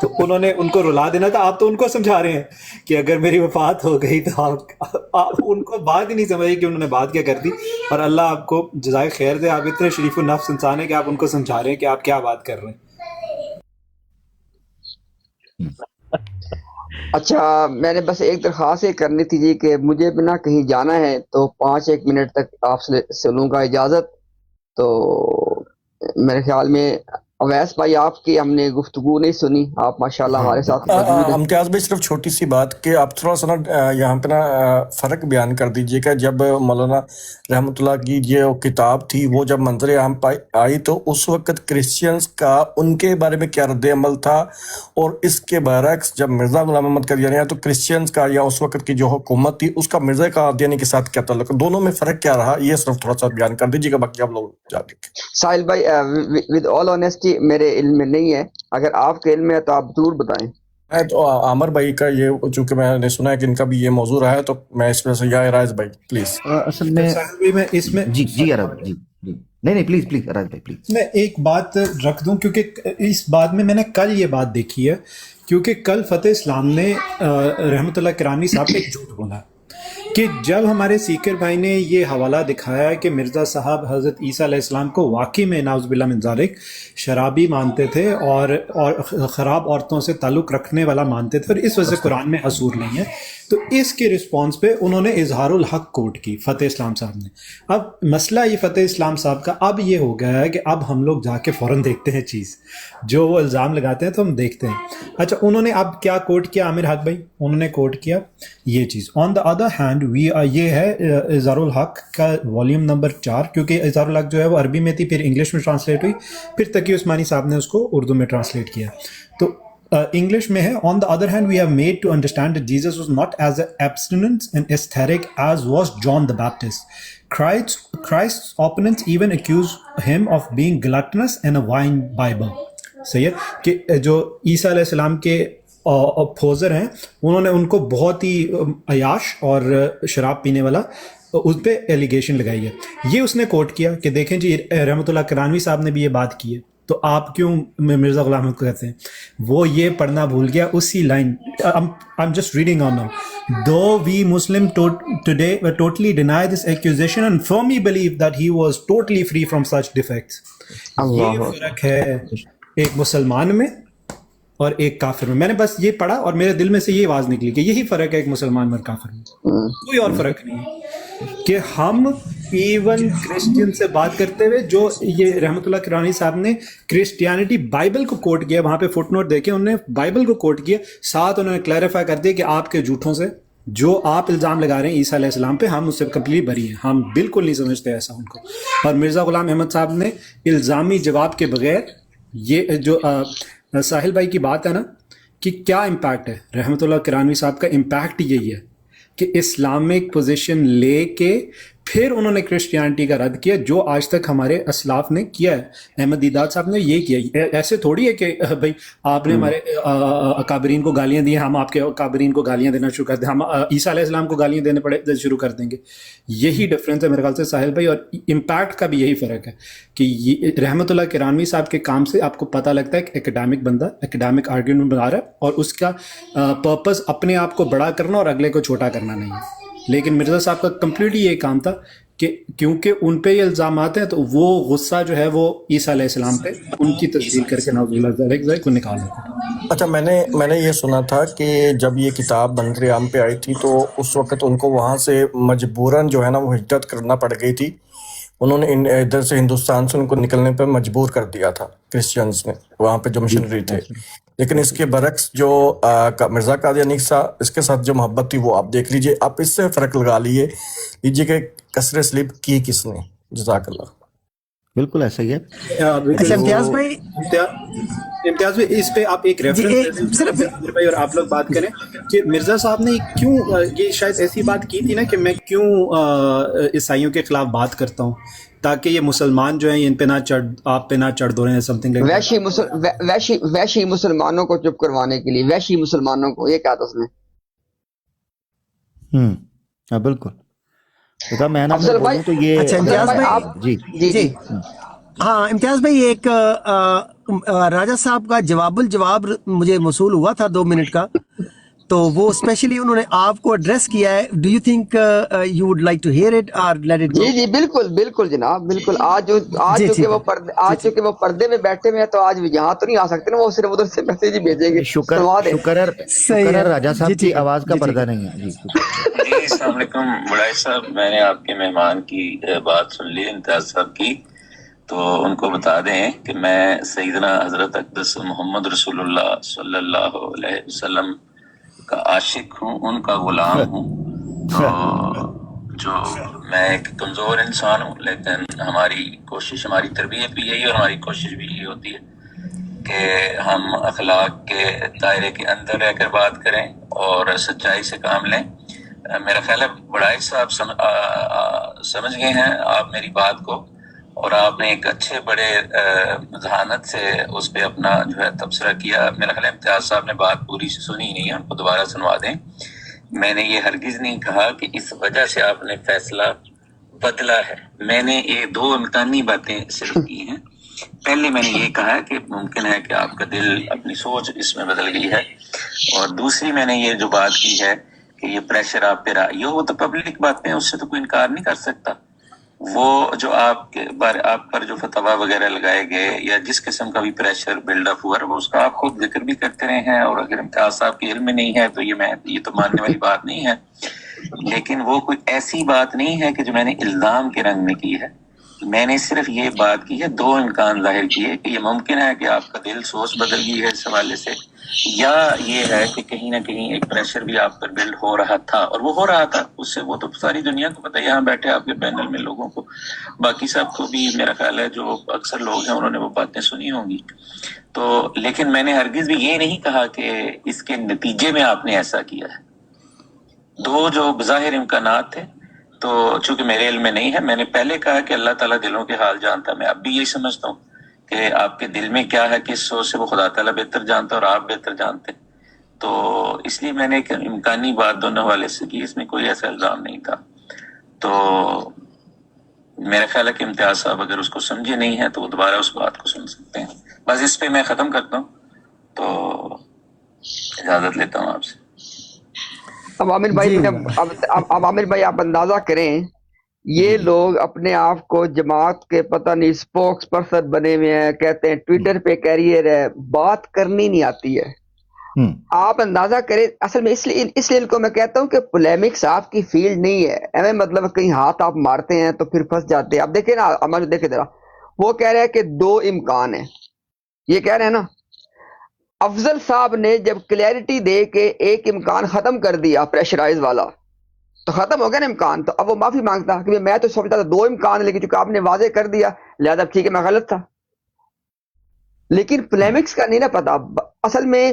تو انہوں نے ان کو رلا دینا تھا۔ آپ تو ان کو سمجھا رہے ہیں کہ اگر میری وفات ہو گئی تو آپ ان کو بات ہی نہیں سمجھ کہ انہوں نے بات کیا کر دی، اور اللہ آپ کو جزائے خیر دے، آپ اتنے شریف النفس انسان ہیں کہ آپ ان کو سمجھا رہے ہیں کہ آپ کیا بات کر رہے ہیں۔ اچھا میں نے بس ایک درخواست یہ کرنی تھی جی کہ مجھے بنا کہیں جانا ہے تو 5-1 منٹ تک آپ سے لوں گا اجازت۔ تو میرے خیال میں اویس بھائی آپ کی ہم نے گفتگو نہیں سنی، آپ ماشاءاللہ ہمارے ساتھ موجود ہیں۔ امتیاز بھائی صرف چھوٹی سی بات کہ آپ تھوڑا سا نا یہاں پہ نا فرق بیان کر دیجئے کہ جب مولانا رحمۃ اللہ کی یہ کتاب تھی وہ جب منظر عام آئی تو اس وقت کرسچنز کا ان کے بارے میں کیا رد عمل تھا، اور اس کے برعکس جب مرزا غلام محمد قادیانی آیا تو کرسچنز کا یا اس وقت کی جو حکومت تھی اس کا مرزا قادیانی کے ساتھ کیا تعلق، دونوں میں فرق کیا رہا، یہ صرف تھوڑا سا بیان کر دیجیے گا، باقی آپ لوگ جا کے۔ ساحل بھائی ود آل آنیسٹی میرے علم میں نہیں ہے، اگر آپ کے علم میں ہے تو آپ ضرور بتائیں۔ میں تو عامر بھائی کا یہ، چونکہ میں نے سنا ہے کہ ان کا بھی یہ موضوع رہا ہے، تو میں اس میں سے یا رائز بھائی پلیز۔ اصل میں میں اس میں جی عرب جی جی نہیں پلیز عرب بھائی پلیز۔ میں ایک بات رکھ دوں، کیونکہ اس بات میں نے کل یہ بات دیکھی ہے، کیونکہ کل فتح اسلام نے رحمۃ اللہ کرانی صاحب نے جھوٹ بولا کہ جب ہمارے سیکر بھائی نے یہ حوالہ دکھایا کہ مرزا صاحب حضرت عیسیٰ علیہ السلام کو واقعی میں نعوذ باللہ من ذالک شرابی مانتے تھے اور خراب عورتوں سے تعلق رکھنے والا مانتے تھے، اور اس وجہ سے قرآن میں حضور نہیں ہے، تو اس کے رسپانس پہ انہوں نے اظہار الحق کوٹ کی فتح اسلام صاحب نے۔ اب مسئلہ یہ فتح اسلام صاحب کا اب یہ ہو گیا ہے کہ اب ہم لوگ جا کے فوراً دیکھتے ہیں چیز، جو وہ الزام لگاتے ہیں تو ہم دیکھتے ہیں۔ اچھا انہوں نے اب کیا کوٹ کیا عامر حق بھائی؟ انہوں نے کوٹ کیا یہ چیز، آن دا ادر ہینڈ یہ ہے اظہار الحق کا والیوم نمبر 4، کیونکہ اظہار الحق جو ہے وہ عربی میں تھی، پھر انگلش میں ٹرانسلیٹ ہوئی، پھر تقی عثمانی صاحب نے اس کو اردو میں ٹرانسلیٹ کیا۔ تو انگلش میں ہے، on the other hand we have made to understand that Jesus was not as abstinent and ascetic as was John the Baptist. Christ's opponents even accused him of being gluttonous and a wine bibber. صحیح ہے کہ جو عیسیٰ علیہ السلام کے اپوزر ہیں انہوں نے ان کو بہت ہی عیاش اور شراب پینے والا اس پہ ایلیگیشن لگائی ہے۔ یہ اس نے کوٹ کیا کہ دیکھیں جی رحمۃ اللہ کرانوی صاحب نے بھی یہ بات کی ہے، تو آپ کیوں مرزا غلام احمد کو کہتے ہیں؟ وہ یہ پڑھنا بھول گیا اسی line, I'm just reading on now. Though we Muslim today totally deny this accusation and firmly believe that he was totally free from such defects. یہ فرق ہے ایک مسلمان میں اور ایک کافر میں۔ میں نے بس یہ پڑھا اور میرے دل میں سے یہ آواز نکلی کہ یہی فرق ہے ایک مسلمان میں اور کافر میں، کوئی اور فرق نہیں ہے۔ کہ ہم ایون کرسچین سے بات کرتے ہوئے، جو یہ رحمۃ اللہ کرانی صاحب نے کرسچینٹی بائبل کو کوٹ کیا، وہاں پہ فٹ نوٹ دیکھیں انہوں نے بائبل کو کوٹ کیا، ساتھ انہوں نے کلیریفائی کر دیا کہ آپ کے جھوٹوں سے جو آپ الزام لگا رہے ہیں عیسیٰ علیہ السلام پہ، ہم اس سے کمپلیٹ بری ہیں، ہم بالکل نہیں سمجھتے ایسا ان کو۔ اور مرزا غلام احمد صاحب نے الزامی جواب کے بغیر، یہ جو ساحل بھائی کی بات ہے نا کہ کیا امپیکٹ ہے رحمۃ اللہ کرانوی صاحب کا، امپیکٹ یہی ہے کہ اسلامک پوزیشن لے کے پھر انہوں نے کرسچینٹی کا رد کیا، جو آج تک ہمارے اسلاف نے کیا ہے۔ احمد دیداد صاحب نے یہ کیا، ایسے تھوڑی ہے کہ بھائی آپ نے ہمارے اکابرین کو گالیاں دی، ہم آپ کے اکابرین کو گالیاں دینا شروع کر دیں، ہم عیسیٰ علیہ السلام کو گالیاں دینے شروع کر دیں گے۔ یہی ڈفرینس ہے میرے خیال سے ساحل بھائی، اور امپیکٹ کا بھی یہی فرق ہے کہ رحمۃ اللہ کرانوی صاحب کے کام سے آپ کو پتہ لگتا ہے کہ ایکڈیمک بندہ ایکڈیمک آرگیومنٹ بنا رہا ہے، اور اس کا پرپز اپنے آپ کو بڑا کرنا اور اگلے کو چھوٹا کرنا نہیں ہے۔ لیکن مرزا صاحب کا کمپلیٹلی یہ کام تھا کہ کیونکہ ان پہ یہ الزامات ہیں تو وہ غصہ جو ہے وہ عیسیٰ علیہ السلام پہ ان کی تصدیق کر کے نعوذ باللہ ذالک کو نکال دیتا۔ اچھا میں نے یہ سنا تھا کہ جب یہ کتاب منظر عام پہ آئی تھی تو اس وقت ان کو وہاں سے مجبوراً جو ہے نا وہ ہجرت کرنا پڑ گئی تھی، انہوں نے ادھر سے ہندوستان سے ان کو نکلنے پہ مجبور کر دیا تھا کرسچنز نے وہاں پہ جو مشنری تھے. لیکن اس کے برعکس جو مرزا قادیانی صاحب اس کے ساتھ جو محبت تھی وہ آپ دیکھ لیجئے. آپ اس سے فرق لگا لیجئے کہ کسر سلیب کی کس نے. جزاک اللہ. بالکل ایسا ہی ہے. اچھا امتیاز بھائی امتیاز بھائی اس پہ آپ ایک ریفرنس بھائی اور آپ لوگ بات کریں کہ مرزا صاحب نے کیوں یہ شاید ایسی بات کی تھی نا کہ میں کیوں عیسائیوں کے خلاف بات کرتا ہوں تاکہ یہ مسلمان جو ہیں ان پہ نہ چڑھ آپ پہ نہ چڑھ دو رہے ہیں سمتھنگ لائک ویشی مسلمانوں کو چپ کروانے کے لیے ویشی مسلمانوں کو یہ کہا تھا اس نے. بالکل. میں نا افضل بھائی تو یہ اچھا امتیاز بھائی آپ جی ہاں امتیاز بھائی ایک راجہ صاحب کا جواب الجواب مجھے موصول ہوا تھا 2 منٹ کا تو وہ اسپیشلی انہوں نے آپ کو ایڈریس کیا ہے. Do you think you would like to hear it اور لیٹ اٹ گو؟ جی بالکل جناب بالکل. آج چونکہ وہ پردے میں بیٹھے ہوئے ہیں تو آج یہاں تو نہیں آ سکتے نا, وہ صرف ادھر سے میسج ہی بھیجیں گے. شکر راجہ صاحب کی آواز کا پردہ نہیں ہے. جی السلام علیکم بڑائی صاحب. میں نے آپ کے مہمان کی بات سن لی امتیاز صاحب کی, تو ان کو بتا دیں کہ میں سیدنا حضرت اقدس محمد رسول اللہ صلی اللہ علیہ وسلم کا عاشق ہوں, ان کا غلام ہوں. تو جو میں ایک کمزور انسان ہوں, لیکن ہماری کوشش, ہماری تربیت بھی یہی اور ہماری کوشش بھی یہی ہوتی ہے کہ ہم اخلاق کے دائرے کے اندر رہ کر بات کریں اور سچائی سے کام لیں. میرا خیال ہے بڑائی صاحب سمجھ گئے ہیں آپ میری بات کو, اور آپ نے ایک اچھے بڑے ذہانت سے اس پہ اپنا جو ہے تبصرہ کیا. میرا خیال ہے امتیاز صاحب نے بات پوری سنی نہیں ہے, ان کو دوبارہ سنوا دیں. میں نے یہ ہرگز نہیں کہا کہ اس وجہ سے آپ نے فیصلہ بدلا ہے. میں نے یہ 2 امکانی باتیں صرف کی ہیں. پہلے میں نے یہ کہا کہ ممکن ہے کہ آپ کا دل, اپنی سوچ اس میں بدل گئی ہے, اور دوسری میں نے یہ جو بات کی ہے کہ یہ پریشر آپ پہ رہا, وہ تو پبلک باتیں, اس سے تو کوئی انکار نہیں کر سکتا. وہ جو آپ پر جو فتوا وغیرہ لگائے گئے یا جس قسم کا بھی پریشر بلڈ اپ ہوا, وہ اس کا آپ خود ذکر بھی کرتے رہے ہیں, اور اگر امتیاز صاحب کے علم میں نہیں ہے تو یہ تو ماننے والی بات نہیں ہے. لیکن وہ کوئی ایسی بات نہیں ہے کہ جو میں نے الزام کے رنگ میں کی ہے. میں نے صرف یہ بات کی ہے, 2 امکان ظاہر کیے کہ یہ ممکن ہے کہ آپ کا دل سوچ بدل گئی ہے اس حوالے سے, یا یہ ہے کہ کہیں نہ کہیں ایک پریشر بھی آپ پر بلڈ ہو رہا تھا, اور وہ ہو رہا تھا اس سے, وہ تو ساری دنیا کو پتہ ہے, یہاں بیٹھے آپ کے پینل میں لوگوں کو, باقی سب کو بھی میرا خیال ہے جو اکثر لوگ ہیں انہوں نے وہ باتیں سنی ہوں گی. تو لیکن میں نے ہرگز بھی یہ نہیں کہا کہ اس کے نتیجے میں آپ نے ایسا کیا ہے. 2 جو بظاہر امکانات تھے, تو چونکہ میرے علم میں نہیں ہے, میں نے پہلے کہا کہ اللہ تعالیٰ دلوں کے حال جانتا ہے. میں اب بھی یہی سمجھتا ہوں کہ آپ کے دل میں کیا ہے, کس سوچ سے, وہ خدا تعالیٰ بہتر جانتا ہے اور آپ بہتر جانتے. تو اس لیے میں نے ایک امکانی بات دونوں حوالے سے کی, اس میں کوئی ایسا الزام نہیں تھا. تو میرا خیال ہے کہ امتیاز صاحب اگر اس کو سمجھے نہیں ہیں تو وہ دوبارہ اس بات کو سن سکتے ہیں. بس اس پہ میں ختم کرتا ہوں, تو اجازت لیتا ہوں آپ سے. اب عامر بھائی اب عامر بھائی آپ اندازہ کریں, یہ لوگ اپنے آپ کو جماعت کے پتہ نہیں اسپوکس پرسن بنے ہوئے ہیں, کہتے ہیں ٹویٹر پہ کیریئر ہے, بات کرنی نہیں آتی ہے. آپ اندازہ کریں, اصل میں اس لیے ان کو میں کہتا ہوں کہ پولیمکس آپ کی فیلڈ نہیں ہے. ایویں مطلب کہیں ہاتھ آپ مارتے ہیں تو پھر پھنس جاتے ہیں. آپ دیکھیں نا, ہمارے دیکھیں ذرا, وہ کہہ رہے ہیں کہ 2 امکان ہیں, یہ کہہ رہے ہیں نا. افضل صاحب نے جب کلیئرٹی دے کے ایک امکان ختم کر دیا پریشرائز والا, تو ختم ہو گیا نا امکان. تو اب وہ معافی مانگتا کہ میں تو سوچتا تھا 2 امکان, لیکن چونکہ آپ نے واضح کر دیا لہذا ٹھیک ہے میں غلط تھا. لیکن پولیمکس کا نہیں نا پتا. اصل میں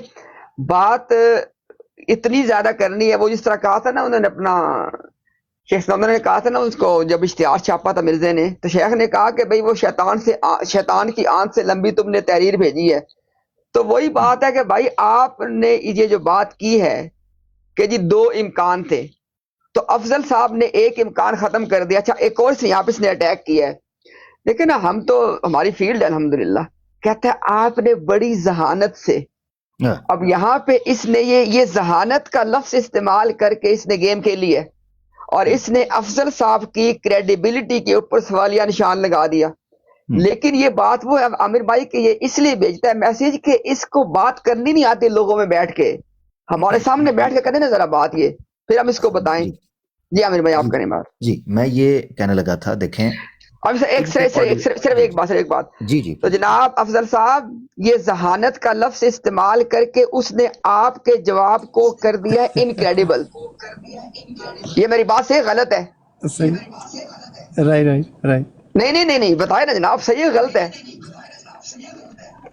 بات اتنی زیادہ کرنی ہے, وہ جس طرح کہا تھا نا انہوں نے, اپنا شیخ سمندر نے کہا تھا نا اس کو, جب اشتہار چھاپا تھا مرزے نے, تو شیخ نے کہا کہ بھئی وہ شیطان کی آنکھ سے لمبی تم نے تحریر بھیجی ہے. تو وہی بات ہے کہ بھائی آپ نے یہ جو بات کی ہے کہ جی 2 امکان تھے, تو افضل صاحب نے ایک امکان ختم کر دیا. اچھا ایک اور سے یہاں پہ اس نے اٹیک کیا ہے. لیکن ہم تو, ہماری فیلڈ ہے الحمدللہ, کہتا ہے آپ نے بڑی ذہانت سے, اب یہاں پہ اس نے یہ ذہانت کا لفظ استعمال کر کے اس نے گیم کھیلی ہے, اور اس نے افضل صاحب کی کریڈیبلٹی کے اوپر سوالیہ نشان لگا دیا. لیکن یہ بات وہ عامر بھائی کہ یہ اس لیے بھیجتا ہے میسج کہ اس کو بات کرنی نہیں آتی لوگوں میں بیٹھ کے, ہمارے سامنے بیٹھ کے کریں نا ذرا بات, یہ پھر ہم اس کو بتائیں. جی عامر بھائی آپ کریں بات. جی میں یہ کہنے لگا تھا, دیکھیں اب صرف ایک بات جی جی تو جناب افضل صاحب یہ ذہانت کا لفظ استعمال کر کے اس نے آپ کے جواب کو کر دیا ہے انکریڈیبل. یہ میری بات سے غلط ہے؟ صحیح رائٹ نہیں بتائے نا جناب صحیح ہے غلط ہے؟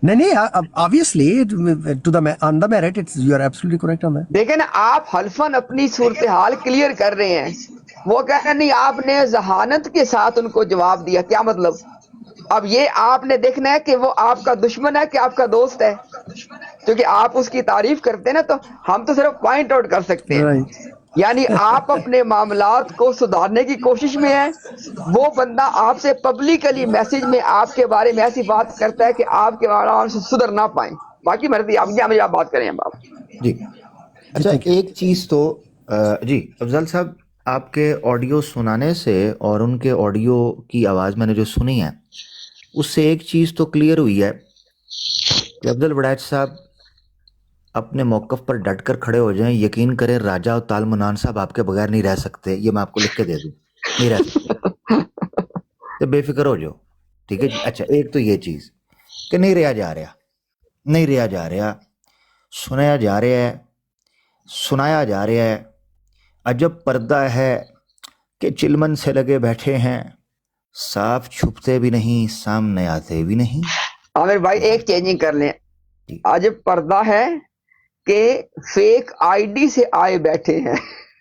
نہیں obviously to the on the merit you are absolutely correct on that. دیکھیں نا آپ حلفاً اپنی صورتحال کلیئر کر رہے ہیں, وہ کہہ رہے ہیں نہیں آپ نے ذہانت کے ساتھ ان کو جواب دیا. کیا مطلب؟ اب یہ آپ نے دیکھنا ہے کہ وہ آپ کا دشمن ہے کہ آپ کا دوست ہے, کیونکہ آپ اس کی تعریف کرتے ہیں نا, تو ہم تو صرف پوائنٹ آؤٹ کر سکتے ہیں. Right. یعنی آپ اپنے معاملات کو سدھارنے کی کوشش میں ہیں, وہ بندہ آپ سے پبلکلی میسج میں آپ کے بارے میں ایسی بات کرتا ہے کہ آپ کے بارے سے سدھر نہ پائیں. باقی مرضی آپ کی, آپ بات کریں باپ. جی اچھا ایک چیز تو جی افضل صاحب آپ کے آڈیو سنانے سے اور ان کے آڈیو کی آواز میں نے جو سنی ہے اس سے ایک چیز تو کلیئر ہوئی ہے کہ افضل وڑائچ صاحب اپنے موقف پر ڈٹ کر کھڑے ہو جائیں. یقین کریں راجہ اور تال منان صاحب آپ کے بغیر نہیں رہ سکتے, یہ میں آپ کو لکھ کے دے دوں, نہیں رہ سکتے, تو بے فکر ہو جاؤ. ٹھیک ہے جی. اچھا ایک تو یہ چیز کہ نہیں رہا جا رہا سنایا جا رہا ہے عجب پردہ ہے کہ چلمن سے لگے بیٹھے ہیں, صاف چھپتے بھی نہیں سامنے آتے بھی نہیں. عامر بھائی ایک چینجنگ کر لیں, عجب پردہ ہے کہ فیک آئی ڈی سے آئے بیٹھے ہیں.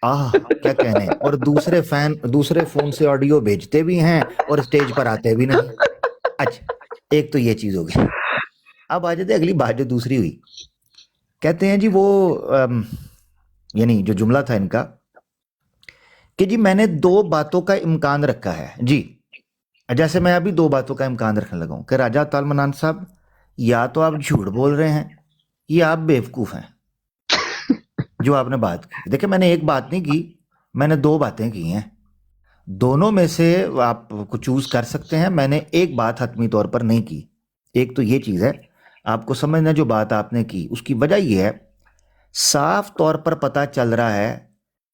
کیا کہنے, اور دوسرے فون سے آڈیو بھیجتے بھی ہیں اور اسٹیج پر آتے بھی نہیں. اچھا ایک تو یہ چیز ہوگی. اب آ جاتے اگلی بات جو دوسری ہوئی, کہتے ہیں جی وہ یعنی جو جملہ تھا ان کا کہ جی میں نے 2 باتوں کا امکان رکھا ہے. جی جیسے میں ابھی 2 باتوں کا امکان رکھنے لگا ہوں کہ راجہ تال منان صاحب یا تو آپ جھوٹ بول رہے ہیں یا آپ بیوقوف ہیں جو آپ نے بات کی. دیکھیں میں نے ایک بات نہیں کی, میں نے 2 باتیں کی ہیں, دونوں میں سے آپ کو چوز کر سکتے ہیں. میں نے ایک بات حتمی طور پر نہیں کی. ایک تو یہ چیز ہے آپ کو سمجھنا, جو بات آپ نے کی اس کی وجہ یہ ہے صاف طور پر پتہ چل رہا ہے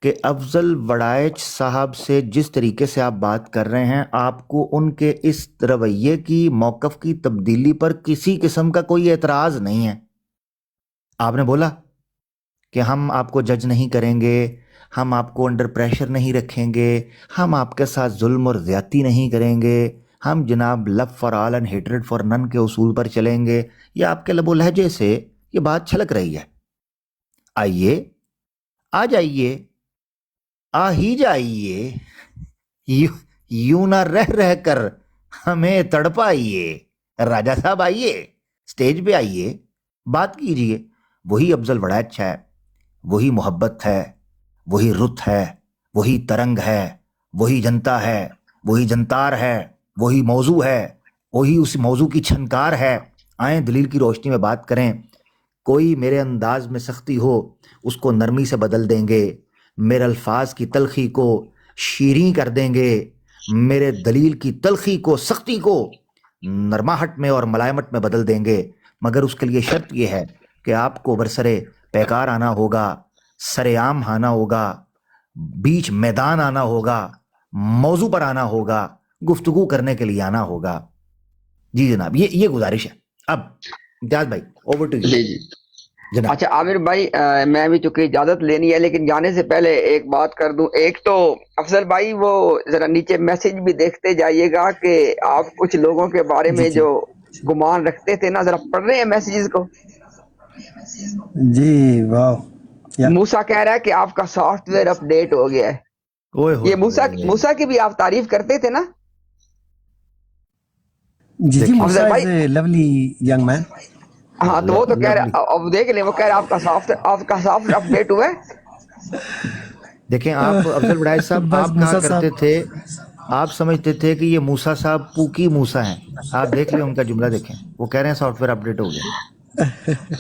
کہ افضل وڑائچ صاحب سے جس طریقے سے آپ بات کر رہے ہیں آپ کو ان کے اس رویے کی, موقف کی تبدیلی پر کسی قسم کا کوئی اعتراض نہیں ہے. آپ نے بولا کہ ہم آپ کو جج نہیں کریں گے, ہم آپ کو انڈر پریشر نہیں رکھیں گے, ہم آپ کے ساتھ ظلم اور زیادتی نہیں کریں گے, ہم جناب love for all and hatred for none کے اصول پر چلیں گے. یہ آپ کے لب و لہجے سے یہ بات چھلک رہی ہے. آئیے, آ جائیے, آ ہی جائیے, یوں نہ رہ کر ہمیں تڑپائیے. راجہ صاحب آئیے, سٹیج پہ آئیے, بات کیجئے. وہی افضل وڑائچ ہے, وہی محبت ہے, وہی رت ہے, وہی ترنگ ہے, وہی جنتا ہے, وہی جنتار ہے, وہی موضوع ہے, وہی اس موضوع کی چھنکار ہے. آئیں دلیل کی روشنی میں بات کریں. کوئی میرے انداز میں سختی ہو اس کو نرمی سے بدل دیں گے, میرے الفاظ کی تلخی کو شیریں کر دیں گے, میرے دلیل کی تلخی کو, سختی کو نرماہٹ میں اور ملائمت میں بدل دیں گے. مگر اس کے لیے شرط یہ ہے کہ آپ کو برسرے پیکار آنا ہوگا, سرے عام آنا ہوگا, بیچ میدان آنا ہوگا, موضوع پر آنا ہوگا, گفتگو کرنے کے لیے آنا ہوگا. جی جناب یہ گزارش ہے. اب امتیاز بھائی اوور ٹو یو. جی جناب اچھا عامر بھائی میں بھی چونکہ اجازت لینی ہے لیکن جانے سے پہلے ایک بات کر دوں. ایک تو افضل بھائی وہ ذرا نیچے میسج بھی دیکھتے جائیے گا کہ آپ کچھ لوگوں کے بارے میں جو گمان رکھتے تھے نا, ذرا پڑھ رہے ہیں میسیجز کو. جی واو. موسیٰ کہہ رہا ہے کہ آپ کا سافٹ ویئر اپ ڈیٹ ہو گیا ہے. یہ موسیٰ کی بھی آپ تعریف کرتے تھے نا. جی جی افضل موسیٰ بھائی is a lovely young man. ہاں تو وہ تو کہہ رہا, اب دیکھ لیں, وہ کہہ رہا آپ کا سافٹ اپ ڈیٹ ہوا ہے. دیکھیں آپ افضل وڑائچ صاحب آپ کہا کرتے تھے, آپ سمجھتے تھے کہ یہ موسیٰ صاحب پوکی موسیٰ ہیں. آپ دیکھ لیں ان کا جملہ دیکھیں, وہ کہہ رہے ہیں سافٹ ویئر اپڈیٹ ہو گیا.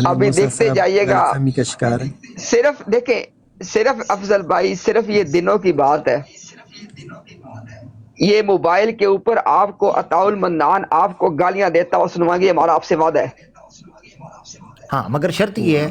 ابھی دیکھتے جائیے گا. فہمی کا شکار ہے. صرف دیکھیں, صرف افضل بھائی صرف یہ دنوں کی بات ہے. یہ موبائل کے اوپر آپ کو عطاء المنان آپ کو گالیاں دیتا اور سنوائیں گے, ہمارا آپ سے وعدہ ہے. ہاں مگر شرط یہ ہے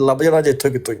ਲੱਭ ਜਾਣਾ ਜਿੱਥੋਂ ਕਿਤੋਂ ਹੀ।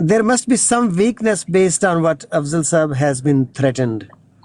there must be some weakness based on what Afzal Saab has been threatened.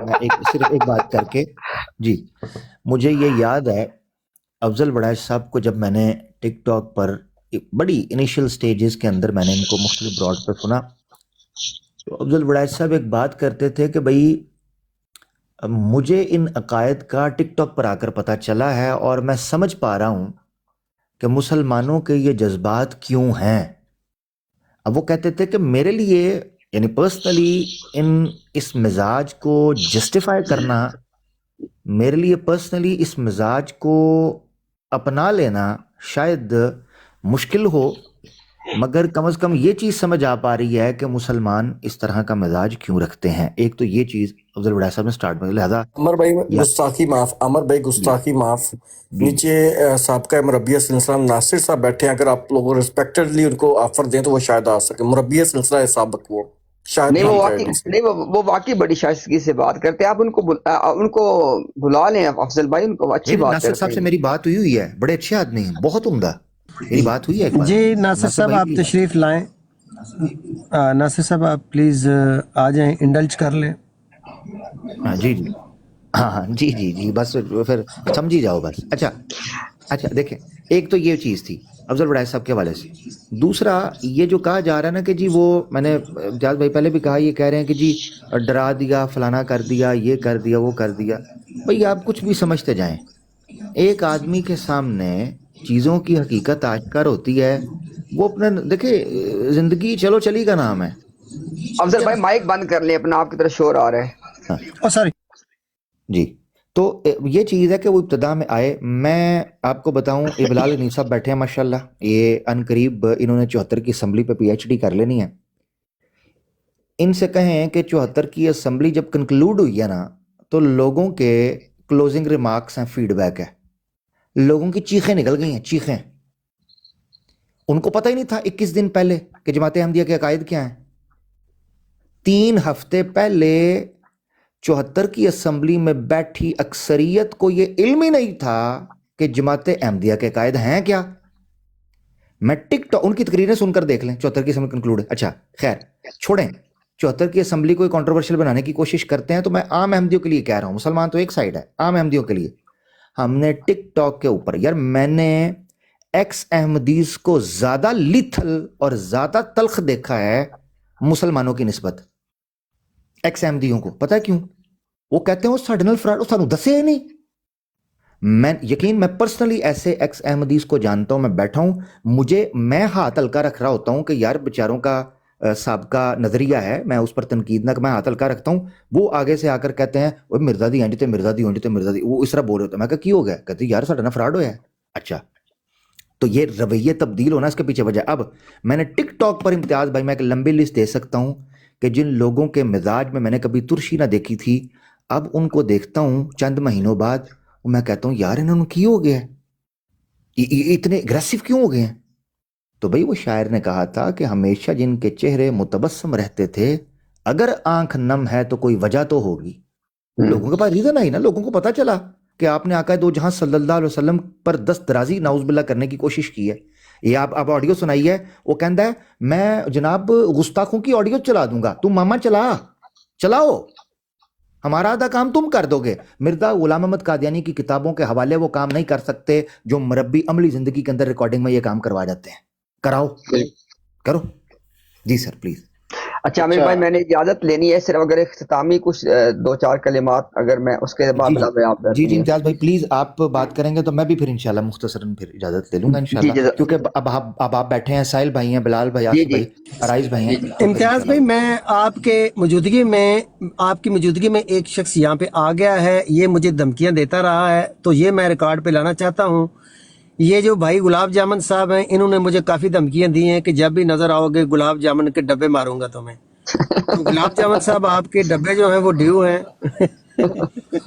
میں صرف ایک بات کر کے جی، مجھے یہ یاد ہے افضل بڑائش صاحب کو جب میں نے ٹک ٹاک پر بڑی انیشل سٹیجز کے اندر میں نے ان کو مختلف براڈ پہ سنا، تو افضل بڑائش صاحب ایک بات کرتے تھے کہ بھائی مجھے ان عقائد کا ٹک ٹاک پر آ کر پتہ چلا ہے اور میں سمجھ پا رہا ہوں کہ مسلمانوں کے یہ جذبات کیوں ہیں۔ اب وہ کہتے تھے کہ میرے لیے یعنی پرسنلی اس مزاج کو جسٹیفائی کرنا، میرے لیے پرسنلی اس مزاج کو اپنا لینا شاید مشکل ہو، مگر کم از کم یہ چیز سمجھ آ پا رہی ہے کہ مسلمان اس طرح کا مزاج کیوں رکھتے ہیں۔ ایک تو یہ چیز افضل بڑا صاحب نے سٹارٹ میں، لہذا عمر بھائی گستاخی معاف، عمر بھائی گستاخی معاف، نیچے سابقہ مربیہ سلسلہ ناصر صاحب بیٹھے ہیں، اگر آپ لوگ ریسپیکٹڈلی ان کو آفر دیں تو وہ شاید آ سکے، مربیہ سلسلہ سابق وہ شاید نہیں ہم کریں اس نہیں وہ واقعی بڑی شائستگی سے بات کرتے ہیں، آپ ان کو بلا لیں افضل بھائی، ان کو اچھی بات ناصر صاحب کرتے سے ہیں۔ میری بات ہوئی ہے، بڑے اچھے آدمی ہیں، بہت عمدہ، میری بات ہوئی ہے ایک بار۔ جی ناصر صاحب بھائی آپ please۔ تشریف لائیں، ناصر صاحب آپ پلیز آ جائیں، انڈلج کر لیں۔ ہاں جی جی ہاں جی جی جی، بس پھر سمجھی جاؤ بس۔ اچھا دیکھیں، ایک تو یہ چیز تھی افضل بڑائش صاحب کے حوالے سے، دوسرا یہ جو کہا جا رہا ہے نا کہ جی وہ میں نے امتیاز بھائی پہلے بھی کہا، یہ کہہ رہے ہیں کہ جی ڈرا دیا، فلانا کر دیا، یہ کر دیا، وہ کر دیا۔ بھئی آپ کچھ بھی سمجھتے جائیں، ایک آدمی کے سامنے چیزوں کی حقیقت آشکار ہوتی ہے، وہ اپنا دیکھیں زندگی چلو چلی کا نام ہے۔ افضل بھائی مائک بند کر لیں اپنا، آپ کی طرف شور آ رہا ہے۔ او سوری جی تو یہ چیز ہے کہ وہ ابتدا میں آئے۔ میں آپ کو بتاؤں یہ بلال غنی صاحب بیٹھے ہیں ماشاءاللہ، یہ ان قریب انہوں نے 74 کی اسمبلی پہ پی ایچ ڈی کر لینی ہے۔ ان سے کہیں کہ 74 کی اسمبلی جب کنکلوڈ ہوئی ہے نا تو لوگوں کے کلوزنگ ریمارکس ہیں، فیڈ بیک ہے، لوگوں کی چیخیں نکل گئی ہیں، چیخیں۔ ان کو پتہ ہی نہیں تھا 21 دن پہلے کہ جماعت احمدیہ کے عقائد کیا ہیں۔ 3 ہفتے پہلے 74 کی اسمبلی میں بیٹھی اکثریت کو یہ علم ہی نہیں تھا کہ جماعت احمدیہ کے عقائد ہیں کیا۔ میں ٹک ٹاک ان کی تقریریں سن کر دیکھ لیں، 74 کی اسمبلی کنکلوڈ ہے۔ اچھا خیر چھوڑیں، 74 کی اسمبلی کو کنٹروورشل بنانے کی کوشش کرتے ہیں، تو میں عام احمدیوں کے لیے کہہ رہا ہوں، مسلمان تو ایک سائیڈ ہے، عام احمدیوں کے لیے ہم نے ٹک ٹاک کے اوپر، یار میں نے ایکس احمدیز کو زیادہ لیتھل اور زیادہ تلخ دیکھا ہے مسلمانوں کی نسبت، ایکس احمدیوں کو۔ پتہ ہے کیوں؟ وہ کہتے ہیں وہ ساڈے نال فراڈ، وہ سانو دسے ہی نہیں۔ میں پرسنلی ایسے ایکس احمدیز کو جانتا ہوں، میں بیٹھا ہوں، میں ہاتھ ہلکا رکھ رہا ہوتا ہوں کہ یار بیچاروں کا سابقہ نظریہ ہے، میں اس پر تنقید نہ، میں ہاتھ ہلکا رکھتا ہوں، وہ آگے سے آ کر کہتے ہیں وہ مرزا دی انج تے مرزا دی انج تے مرزا دی، وہ اس طرح بول رہے ہوتے ہیں۔ میں کہا کی ہو گیا؟ کہتے یار ساڈے نال فراڈ ہویا ہے۔ اچھا تو یہ رویے تبدیل ہونا اس کے پیچھے وجہ۔ اب میں نے ٹک ٹاک پر امتیاز بھائی میں ایک لمبی لسٹ دے سکتا ہوں کہ جن لوگوں کے مزاج میں نے کبھی ترشی نہ دیکھی تھی، اب ان کو دیکھتا ہوں چند مہینوں بعد، میں کہتا ہوں یار انہوں نے کی ہو گیا ہے، اتنے اگریسو کیوں ہو گئے ہیں؟ تو بھئی وہ شاعر نے کہا تھا کہ ہمیشہ جن کے چہرے متبسم رہتے تھے، اگر آنکھ نم ہے تو کوئی وجہ تو ہوگی۔ لوگوں کے پاس ریزن آئی نا، لوگوں کو پتا چلا کہ آپ نے آقا دو جہاں صلی اللہ علیہ وسلم پر دست درازی نعوذ باللہ کرنے کی کوشش کی ہے۔ یہ آپ آڈیو سنائی ہے، وہ کہندا ہے میں جناب گستاخوں کی آڈیو چلا دوں گا، تم ماما چلاؤ، ہمارا آدھا کام تم کر دو گے۔ مرزا غلام احمد قادیانی کی کتابوں کے حوالے وہ کام نہیں کر سکتے جو مربی عملی زندگی کے اندر ریکارڈنگ میں یہ کام کروا جاتے ہیں۔ کرو جی سر پلیز۔ اچھا عامر بھائی میں نے اجازت لینی ہے صرف، اگر اختتامی کچھ 2-4 کلمات اگر میں اس کے بعد جی امتیاز بھائی پلیز آپ بات کریں گے تو میں بھی پھر انشاءاللہ مختصراً پھر اجازت لے لوں گا انشاءاللہ، کیونکہ اب آپ بیٹھے ہیں، سائل بھائی ہیں، بلال بھائی، آصف بھائی، ارائز بھائی ہیں۔ امتیاز بھائی میں آپ کی موجودگی میں ایک شخص یہاں پہ آ گیا ہے، یہ مجھے دھمکیاں دیتا رہا ہے، تو یہ میں ریکارڈ پہ لانا چاہتا ہوں۔ یہ جو بھائی گلاب جامن صاحب ہیں، انہوں نے مجھے کافی دھمکیاں دی ہیں کہ جب بھی نظر آؤ گے گلاب جامن کے ڈبے ماروں گا تمہیں۔ تو گلاب جامن صاحب آپ کے ڈبے جو ہیں وہ ڈیو ہیں۔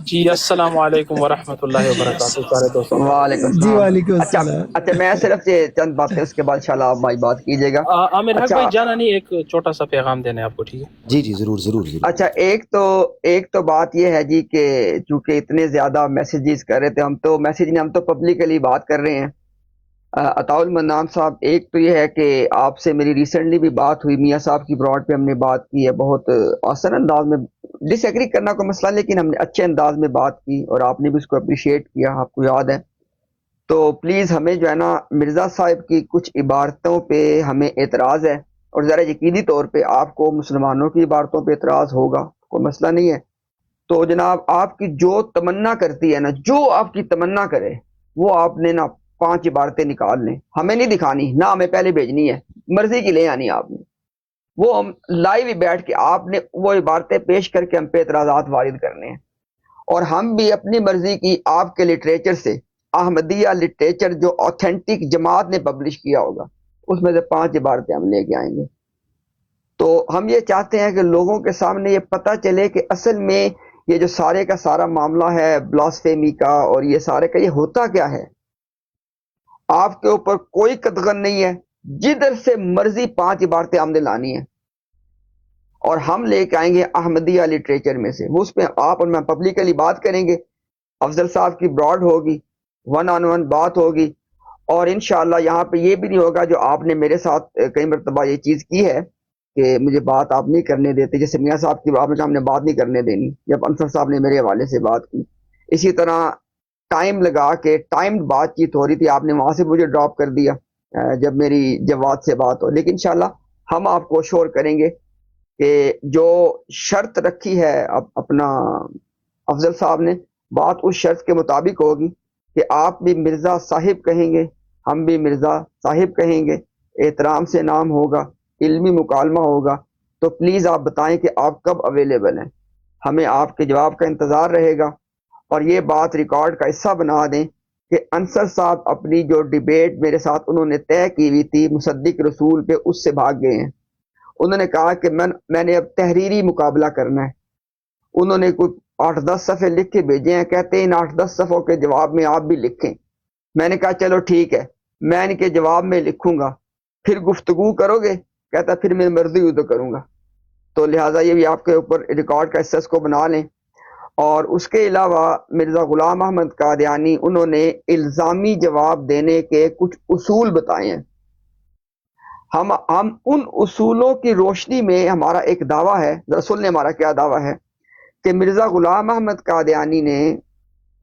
جی السلام علیکم ورحمۃ اللہ وبرکاتہ سارے دوستوں۔ وعلیکم جی السلام۔ وعلیکم السلام۔ اچھا میں صرف یہ چند باتیں، اس کے بعد انشاءاللہ آپ بھائی بات کیجیے گا۔ عامر حق بھائی جانا نہیں، ایک چھوٹا سا پیغام دینا ہے آپ کو، ٹھیک ہے؟ جی ضرور۔ اچھا ایک تو بات یہ ہے جی کہ چونکہ اتنے زیادہ میسیجز کر رہے تھے، ہم تو پبلکلی بات کر رہے ہیں عطاء المنان صاحب، ایک تو یہ ہے کہ آپ سے میری ریسنٹلی بھی بات ہوئی، میاں صاحب کی براڈ پہ ہم نے بات کی ہے، بہت آسان انداز میں، ڈس ایگری کرنا کوئی مسئلہ، لیکن ہم نے اچھے انداز میں بات کی اور آپ نے بھی اس کو اپریشیٹ کیا، آپ کو یاد ہے. تو پلیز ہمیں جو ہے نا مرزا صاحب کی کچھ عبارتوں پہ ہمیں اعتراض ہے، اور ذرا یقینی طور پہ آپ کو مسلمانوں کی عبارتوں پہ اعتراض ہوگا، کوئی مسئلہ نہیں ہے. تو جناب آپ کی جو تمنا کرتی ہے نا، جو آپ کی تمنا کرے وہ آپ نے نا 5 عبارتیں نکال لیں، ہمیں نہیں دکھانی، نہ ہمیں پہلے بھیجنی ہے، مرضی کی لے آنی ہے آپ نے، وہ ہم لائیو ہی بیٹھ کے آپ نے وہ عبارتیں پیش کر کے ہم پہ اعتراضات وارد کرنے ہیں، اور ہم بھی اپنی مرضی کی آپ کے لٹریچر سے، احمدیہ لٹریچر جو اوتھینٹک جماعت نے پبلش کیا ہوگا اس میں سے 5 عبارتیں ہم لے کے آئیں گے. تو ہم یہ چاہتے ہیں کہ لوگوں کے سامنے یہ پتہ چلے کہ اصل میں یہ جو سارے کا سارا معاملہ ہے بلاسفیمی کا اور یہ سارے کا، یہ ہوتا کیا ہے. آپ کے اوپر کوئی قدغن نہیں ہے، جدھر سے مرضی 5 عبارتیں ہم نے لانی ہیں اور ہم لے کے آئیں گے احمدیہ لٹریچر میں سے، وہ اس پہ آپ اور میں پبلکلی بات کریں گے، افضل صاحب کی براڈ ہوگی، 1 on 1 بات ہوگی، اور انشاءاللہ یہاں پہ یہ بھی نہیں ہوگا جو آپ نے میرے ساتھ کئی مرتبہ یہ چیز کی ہے کہ مجھے بات آپ نہیں کرنے دیتے، جیسے میاں صاحب کی بات میں ہم نے بات نہیں کرنے دینی جب انصر صاحب نے میرے حوالے سے بات کی. اسی طرح ٹائم لگا کے ٹائم بات چیت ہو رہی تھی، آپ نے وہاں سے مجھے ڈراپ کر دیا جب میری جواد سے بات ہو. لیکن انشاءاللہ ہم آپ کو شور کریں گے کہ جو شرط رکھی ہے اپنا افضل صاحب نے، بات اس شرط کے مطابق ہوگی کہ آپ بھی مرزا صاحب کہیں گے، ہم بھی مرزا صاحب کہیں گے، احترام سے نام ہوگا، علمی مکالمہ ہوگا. تو پلیز آپ بتائیں کہ آپ کب اویلیبل ہیں، ہمیں آپ کے جواب کا انتظار رہے گا. اور یہ بات ریکارڈ کا حصہ بنا دیں کہ انصر صاحب اپنی جو ڈیبیٹ میرے ساتھ انہوں نے طے کی ہوئی تھی مصدق رسول پہ، اس سے بھاگ گئے ہیں. انہوں نے کہا کہ میں نے اب تحریری مقابلہ کرنا ہے. انہوں نے کوئی 8-10 صفحے لکھ کے بھیجے ہیں، کہتے ہیں ان 8-10 صفحوں کے جواب میں آپ بھی لکھیں. میں نے کہا چلو ٹھیک ہے، میں ان کے جواب میں لکھوں گا، پھر گفتگو کرو گے، کہتا پھر میں مرضی ہوئی تو کروں گا. تو لہٰذا یہ بھی آپ کے اوپر ریکارڈ کا حصہ کو بنا لیں. اور اس کے علاوہ مرزا غلام احمد قادیانی انہوں نے الزامی جواب دینے کے کچھ اصول بتائے ہیں. ہم ان اصولوں کی روشنی میں ہمارا ایک دعویٰ ہے، رسول نے ہمارا کیا دعویٰ ہے کہ مرزا غلام احمد قادیانی نے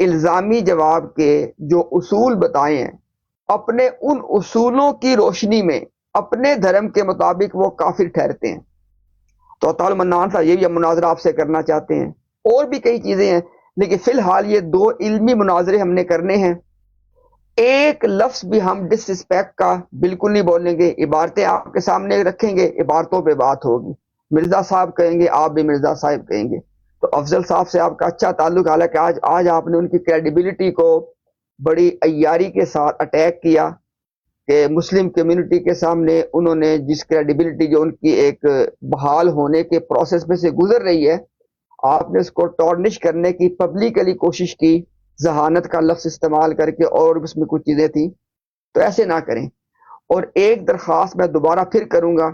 الزامی جواب کے جو اصول بتائے ہیں، اپنے ان اصولوں کی روشنی میں اپنے دھرم کے مطابق وہ کافر ٹھہرتے ہیں. تو عطاء المنان صاحب یہ بھی ہم مناظرہ آپ سے کرنا چاہتے ہیں، اور بھی کئی چیزیں ہیں، لیکن فی الحال یہ 2 علمی مناظرے ہم نے کرنے ہیں. ایک لفظ بھی ہم ڈس رسپیکٹ کا بالکل نہیں بولیں گے، عبارتیں آپ کے سامنے رکھیں گے، عبارتوں پہ بات ہوگی، مرزا صاحب کہیں گے، آپ بھی مرزا صاحب کہیں گے. تو افضل صاحب سے آپ کا اچھا تعلق، حالانکہ آج آپ نے ان کی کریڈیبلٹی کو بڑی عیاری کے ساتھ اٹیک کیا کہ مسلم کمیونٹی کے سامنے انہوں نے جس کریڈیبلٹی جو ان کی ایک بحال ہونے کے پروسیس میں سے گزر رہی ہے، آپ نے اس کو ٹارنش کرنے کی پبلکلی کوشش کی، ذہانت کا لفظ استعمال کر کے، اور اس میں کچھ چیزیں تھیں. تو ایسے نہ کریں. اور ایک درخواست میں دوبارہ پھر کروں گا،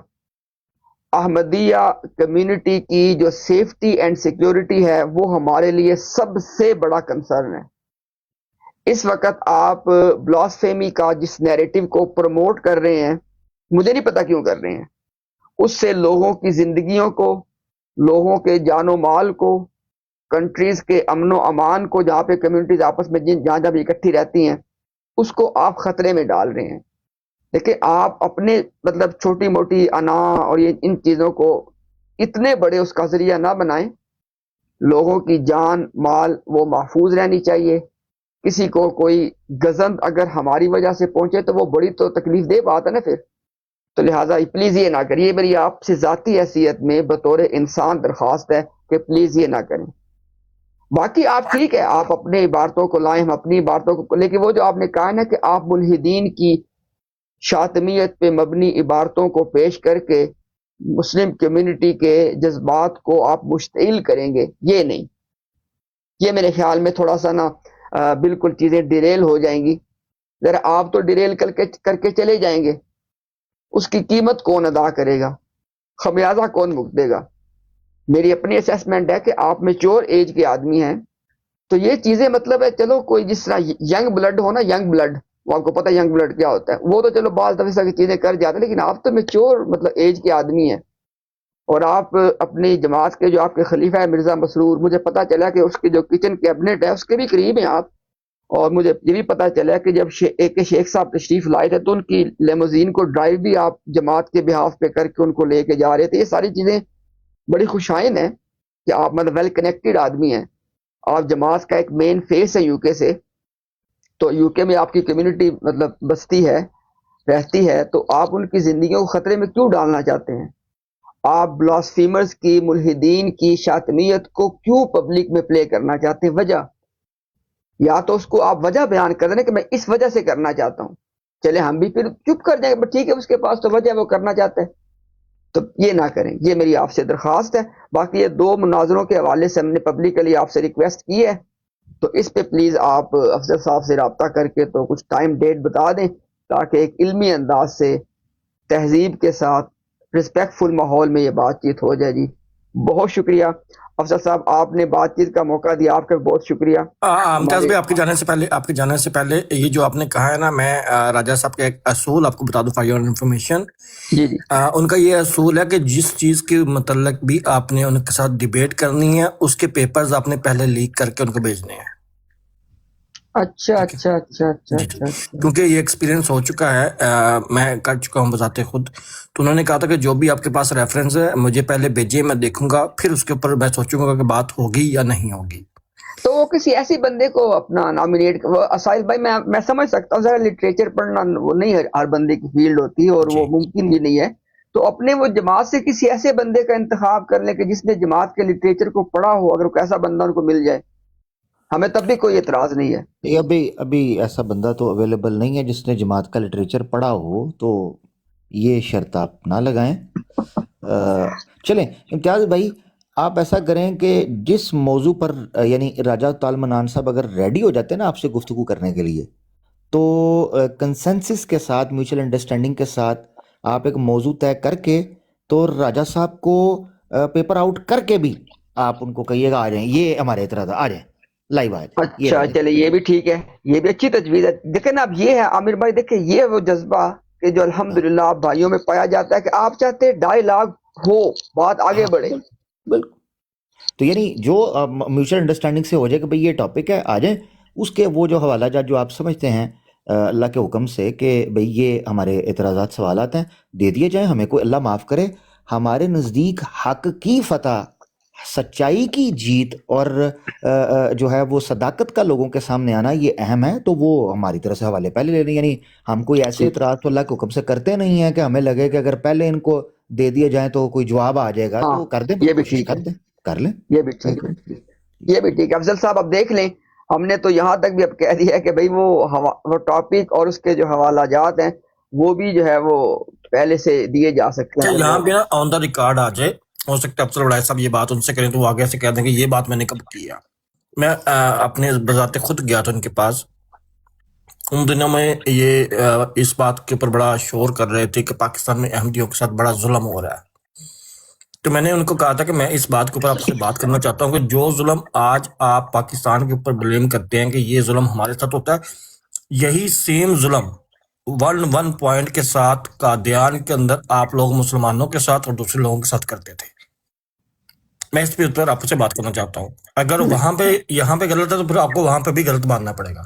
احمدیہ کمیونٹی کی جو سیفٹی اینڈ سیکیورٹی ہے وہ ہمارے لیے سب سے بڑا کنسرن ہے. اس وقت آپ بلاسفیمی کا جس نیریٹو کو پروموٹ کر رہے ہیں، مجھے نہیں پتا کیوں کر رہے ہیں، اس سے لوگوں کی زندگیوں کو، لوگوں کے جان و مال کو، کنٹریز کے امن و امان کو، جہاں پہ کمیونٹیز آپس میں جہاں جب اکٹھی رہتی ہیں، اس کو آپ خطرے میں ڈال رہے ہیں. دیکھیں آپ اپنے مطلب چھوٹی موٹی انا اور ان چیزوں کو اتنے بڑے اس کا ذریعہ نہ بنائیں. لوگوں کی جان مال وہ محفوظ رہنی چاہیے. کسی کو کوئی گزند اگر ہماری وجہ سے پہنچے تو وہ بڑی تو تکلیف دہ بات ہے نا پھر. تو لہٰذا پلیز یہ نہ کریے، میری آپ سے ذاتی حیثیت میں بطور انسان درخواست ہے کہ پلیز یہ نہ کریں. باقی آپ ٹھیک ہے، آپ اپنے عبارتوں کو لائیں، ہم اپنی عبارتوں کو، لیکن وہ جو آپ نے کہا نا کہ آپ ملحدین کی شاطمیت پہ مبنی عبارتوں کو پیش کر کے مسلم کمیونٹی کے جذبات کو آپ مشتعل کریں گے، یہ نہیں. یہ میرے خیال میں تھوڑا سا نا بالکل چیزیں ڈیریل ہو جائیں گی. ذرا آپ تو ڈیریل کر کے چلے جائیں گے، اس کی قیمت کون ادا کرے گا، خمیازہ کون بھگتے گا. میری اپنی اسیسمنٹ ہے کہ آپ میچور ایج کے آدمی ہیں، تو یہ چیزیں مطلب ہے چلو کوئی جس طرح ینگ بلڈ ہو نا، ینگ بلڈ وہ آپ کو پتہ ہے ینگ بلڈ کیا ہوتا ہے. وہ تو چلو بعض دفعہ کی چیزیں کر جاتے ہیں، لیکن آپ تو میچور مطلب ایج کے آدمی ہیں، اور آپ اپنی جماعت کے جو آپ کے خلیفہ ہے مرزا مسرور، مجھے پتا چلا کہ اس کی جو کچن کیبنٹ ہے اس کے بھی قریب ہیں آپ. اور مجھے یہ بھی پتا چلا کہ جب ایک شیخ صاحب تشریف لائے تھے تو ان کی لیموزین کو ڈرائیو بھی آپ جماعت کے بہاف پہ کر کے ان کو لے کے جا رہے تھے. یہ ساری چیزیں بڑی خوشائن ہیں کہ آپ مطلب ویل کنیکٹڈ آدمی ہیں. آپ جماعت کا ایک مین فیس ہے یو کے سے، تو یو کے میں آپ کی کمیونٹی مطلب بستی ہے، رہتی ہے، تو آپ ان کی زندگیوں کو خطرے میں کیوں ڈالنا چاہتے ہیں؟ آپ بلاسفیمرز کی، ملحدین کی شاطمیت کو کیوں پبلک میں پلے کرنا چاہتے ہیں؟ وجہ، یا تو اس کو آپ وجہ بیان کر دیں کہ میں اس وجہ سے کرنا چاہتا ہوں، چلے ہم بھی پھر چپ کر جائیں گے، ٹھیک ہے اس کے پاس تو وجہ وہ کرنا چاہتا ہے. تو یہ نہ کریں، یہ میری آپ سے درخواست ہے. باقی یہ 2 مناظروں کے حوالے سے ہم نے پبلکلی آپ سے ریکویسٹ کی ہے، تو اس پہ پلیز آپ افضل صاحب سے رابطہ کر کے تو کچھ ٹائم ڈیٹ بتا دیں تاکہ ایک علمی انداز سے تہذیب کے ساتھ رسپیکٹ فل ماحول میں یہ بات چیت ہو جائے. جی بہت شکریہ افضل صاحب، آپ نے بات چیت کا موقع دیا، آپ کا بہت شکریہ. ممتاز بھائی، آپ کے جانے سے پہلے یہ جو آپ نے کہا ہے نا، میں راجہ صاحب کا ایک اصول آپ کو بتا دوں فار یور انفارمیشن. جی جی ان کا یہ اصول ہے کہ جس چیز کے متعلق بھی آپ نے ان کے ساتھ ڈیبیٹ کرنی ہے اس کے پیپرز آپ نے پہلے لیک کر کے ان کو بھیجنے ہیں. اچھا اچھا اچھا اچھا جی اچھا. کیونکہ یہ ایکسپیرینس ہو چکا ہے، میں کر چکا ہوں بذات خود. تو انہوں نے کہا تھا کہ جو بھی آپ کے پاس ریفرنس ہے مجھے پہلے بھیجیے، میں دیکھوں گا، پھر اس کے اوپر میں سوچوں گا کہ بات ہوگی یا نہیں ہوگی. تو وہ کسی ایسی بندے کو اپنا نامینیٹ، اسائل بھائی میں سمجھ سکتا ہوں ذرا لٹریچر پڑھنا وہ نہیں ہر بندے کی فیلڈ ہوتی اور وہ ممکن بھی نہیں ہے، تو اپنے وہ جماعت سے کسی ایسے بندے کا انتخاب کر لیں کہ جس نے جماعت کے لٹریچر کو پڑھا ہو. اگر کوئی ایسا بندہ ان کو مل جائے ہمیں تب بھی کوئی اعتراض نہیں ہے. ابھی ایسا بندہ تو اویلیبل نہیں ہے جس نے جماعت کا لٹریچر پڑھا ہو، تو یہ شرط آپ نہ لگائیں. چلیں امتیاز بھائی، آپ ایسا کریں کہ جس موضوع پر یعنی راجہ طال منان صاحب اگر ریڈی ہو جاتے ہیں نا آپ سے گفتگو کرنے کے لیے، تو کنسنسس کے ساتھ، میوچل انڈرسٹینڈنگ کے ساتھ آپ ایک موضوع طے کر کے تو راجہ صاحب کو پیپر آؤٹ کر کے بھی آپ ان کو کہیے گا آ جائیں، یہ ہمارے اعتراض آ جائیں لائیو آ جائیں. اچھا چلے یہ بھی ٹھیک ہے، یہ بھی اچھی تجویز ہے. دیکھیں نا اب یہ ہے عامر بھائی، دیکھیں یہ وہ جذبہ کہ جو الحمدللہ آپ بھائیوں میں پایا جاتا ہے کہ آپ چاہتے ہیں ڈائیلاگ ہو، بات آگے بڑھے. بالکل. تو یعنی جو میوچل انڈرسٹینڈنگ سے ہو جائے کہ بھئی یہ ٹاپک ہے آ جائیں، اس کے وہ جو حوالہ جات جو آپ سمجھتے ہیں اللہ کے حکم سے کہ بھئی یہ ہمارے اعتراضات سوالات ہیں، دے دیے جائیں. ہمیں کوئی اللہ معاف کرے، ہمارے نزدیک حق کی فتح، سچائی کی جیت اور جو ہے وہ صداقت کا لوگوں کے سامنے آنا یہ اہم ہے. تو وہ ہماری طرف سے حوالے پہلے لینے، یعنی ہم کوئی ایسے اعتراض تو اللہ کے حکم سے کرتے نہیں ہیں کہ ہمیں لگے کہ اگر پہلے ان کو دے دیے جائیں تو کوئی جواب آ جائے گا. تو کر دیں، یہ بھی کوشش ٹھیک کر ہے، دیں، کر لیں. یہ بھی ٹھیک ہے، یہ بھی ٹھیک ہے. افضل صاحب اب دیکھ لیں، ہم نے تو یہاں تک بھی اب کہہ دیا ہے کہ بھئی وہ ٹاپک اور اس کے جو حوالہ جات ہیں وہ بھی جو ہے وہ پہلے سے دیے جا سکتے ہیں. یہاں پہ نا آن دا ریکارڈ آ جائے، ہو سکتا ہے افضل وڑائے صاحب یہ بات ان سے کریں تو وہ آگے سے کہہ دیں کہ یہ بات میں نے کب کیا. میں اپنے بذات خود گیا تھا ان کے پاس، ان دنوں میں یہ اس بات کے اوپر بڑا شور کر رہے تھے کہ پاکستان میں احمدیوں کے ساتھ بڑا ظلم ہو رہا ہے. تو میں نے ان کو کہا تھا کہ میں اس بات کے اوپر آپ سے بات کرنا چاہتا ہوں کہ جو ظلم آج آپ پاکستان کے اوپر بلیم کرتے ہیں کہ یہ ظلم ہمارے ساتھ ہوتا ہے، یہی سیم ظلم ون پوائنٹ کے ساتھ قادیان کے اندر آپ لوگ مسلمانوں کے ساتھ اور دوسرے لوگوں کے ساتھ کرتے تھے. میں اس پہ اوپر آپ سے بات کرنا چاہتا ہوں. اگر وہاں پہ یہاں پہ غلط ہے تو پھر آپ کو وہاں پہ بھی غلط ماننا پڑے گا.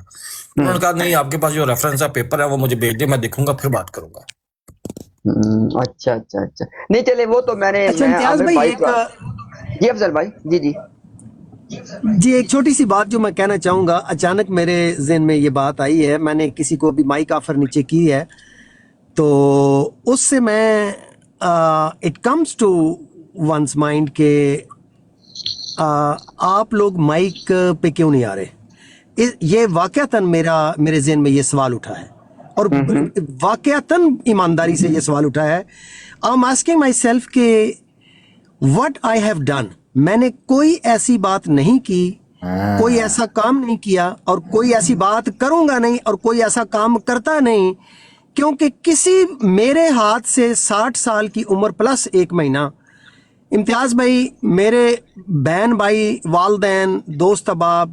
انہوں نے کہا نہیں، آپ کے پاس جو ریفرنس ہے پیپر ہے وہ مجھے بھیج دیں، میں دیکھوں گا پھر بات کروں گا. اچھا اچھا اچھا، نہیں چلے وہ تو میں نے اچھا امتیاز بھائی ایک جی افضل بھائی جی ایک چھوٹی سی بات جو میں کہنا چاہوں گا، اچانک میرے ذہن میں یہ بات آئی ہے، میں نے کسی کو بھی مائک آفر نیچے کی ہے، تو اس سے میں it comes to one's mind کہ آپ لوگ مائک پہ کیوں نہیں آ رہے. یہ واقعتاً میرے ذہن میں یہ سوال اٹھا ہے، اور واقعتاً ایمانداری سے یہ سوال اٹھا ہے. I am asking my self کہ وٹ آئی ہیو ڈن، میں نے کوئی ایسی بات نہیں کی، کوئی ایسا کام نہیں کیا، اور کوئی ایسی بات کروں گا نہیں، اور کوئی ایسا کام کرتا نہیں، کیونکہ کسی میرے ہاتھ سے 60 سال کی عمر پلس 1 مہینہ، امتیاز بھائی، میرے بہن بھائی، والدین، دوست احباب،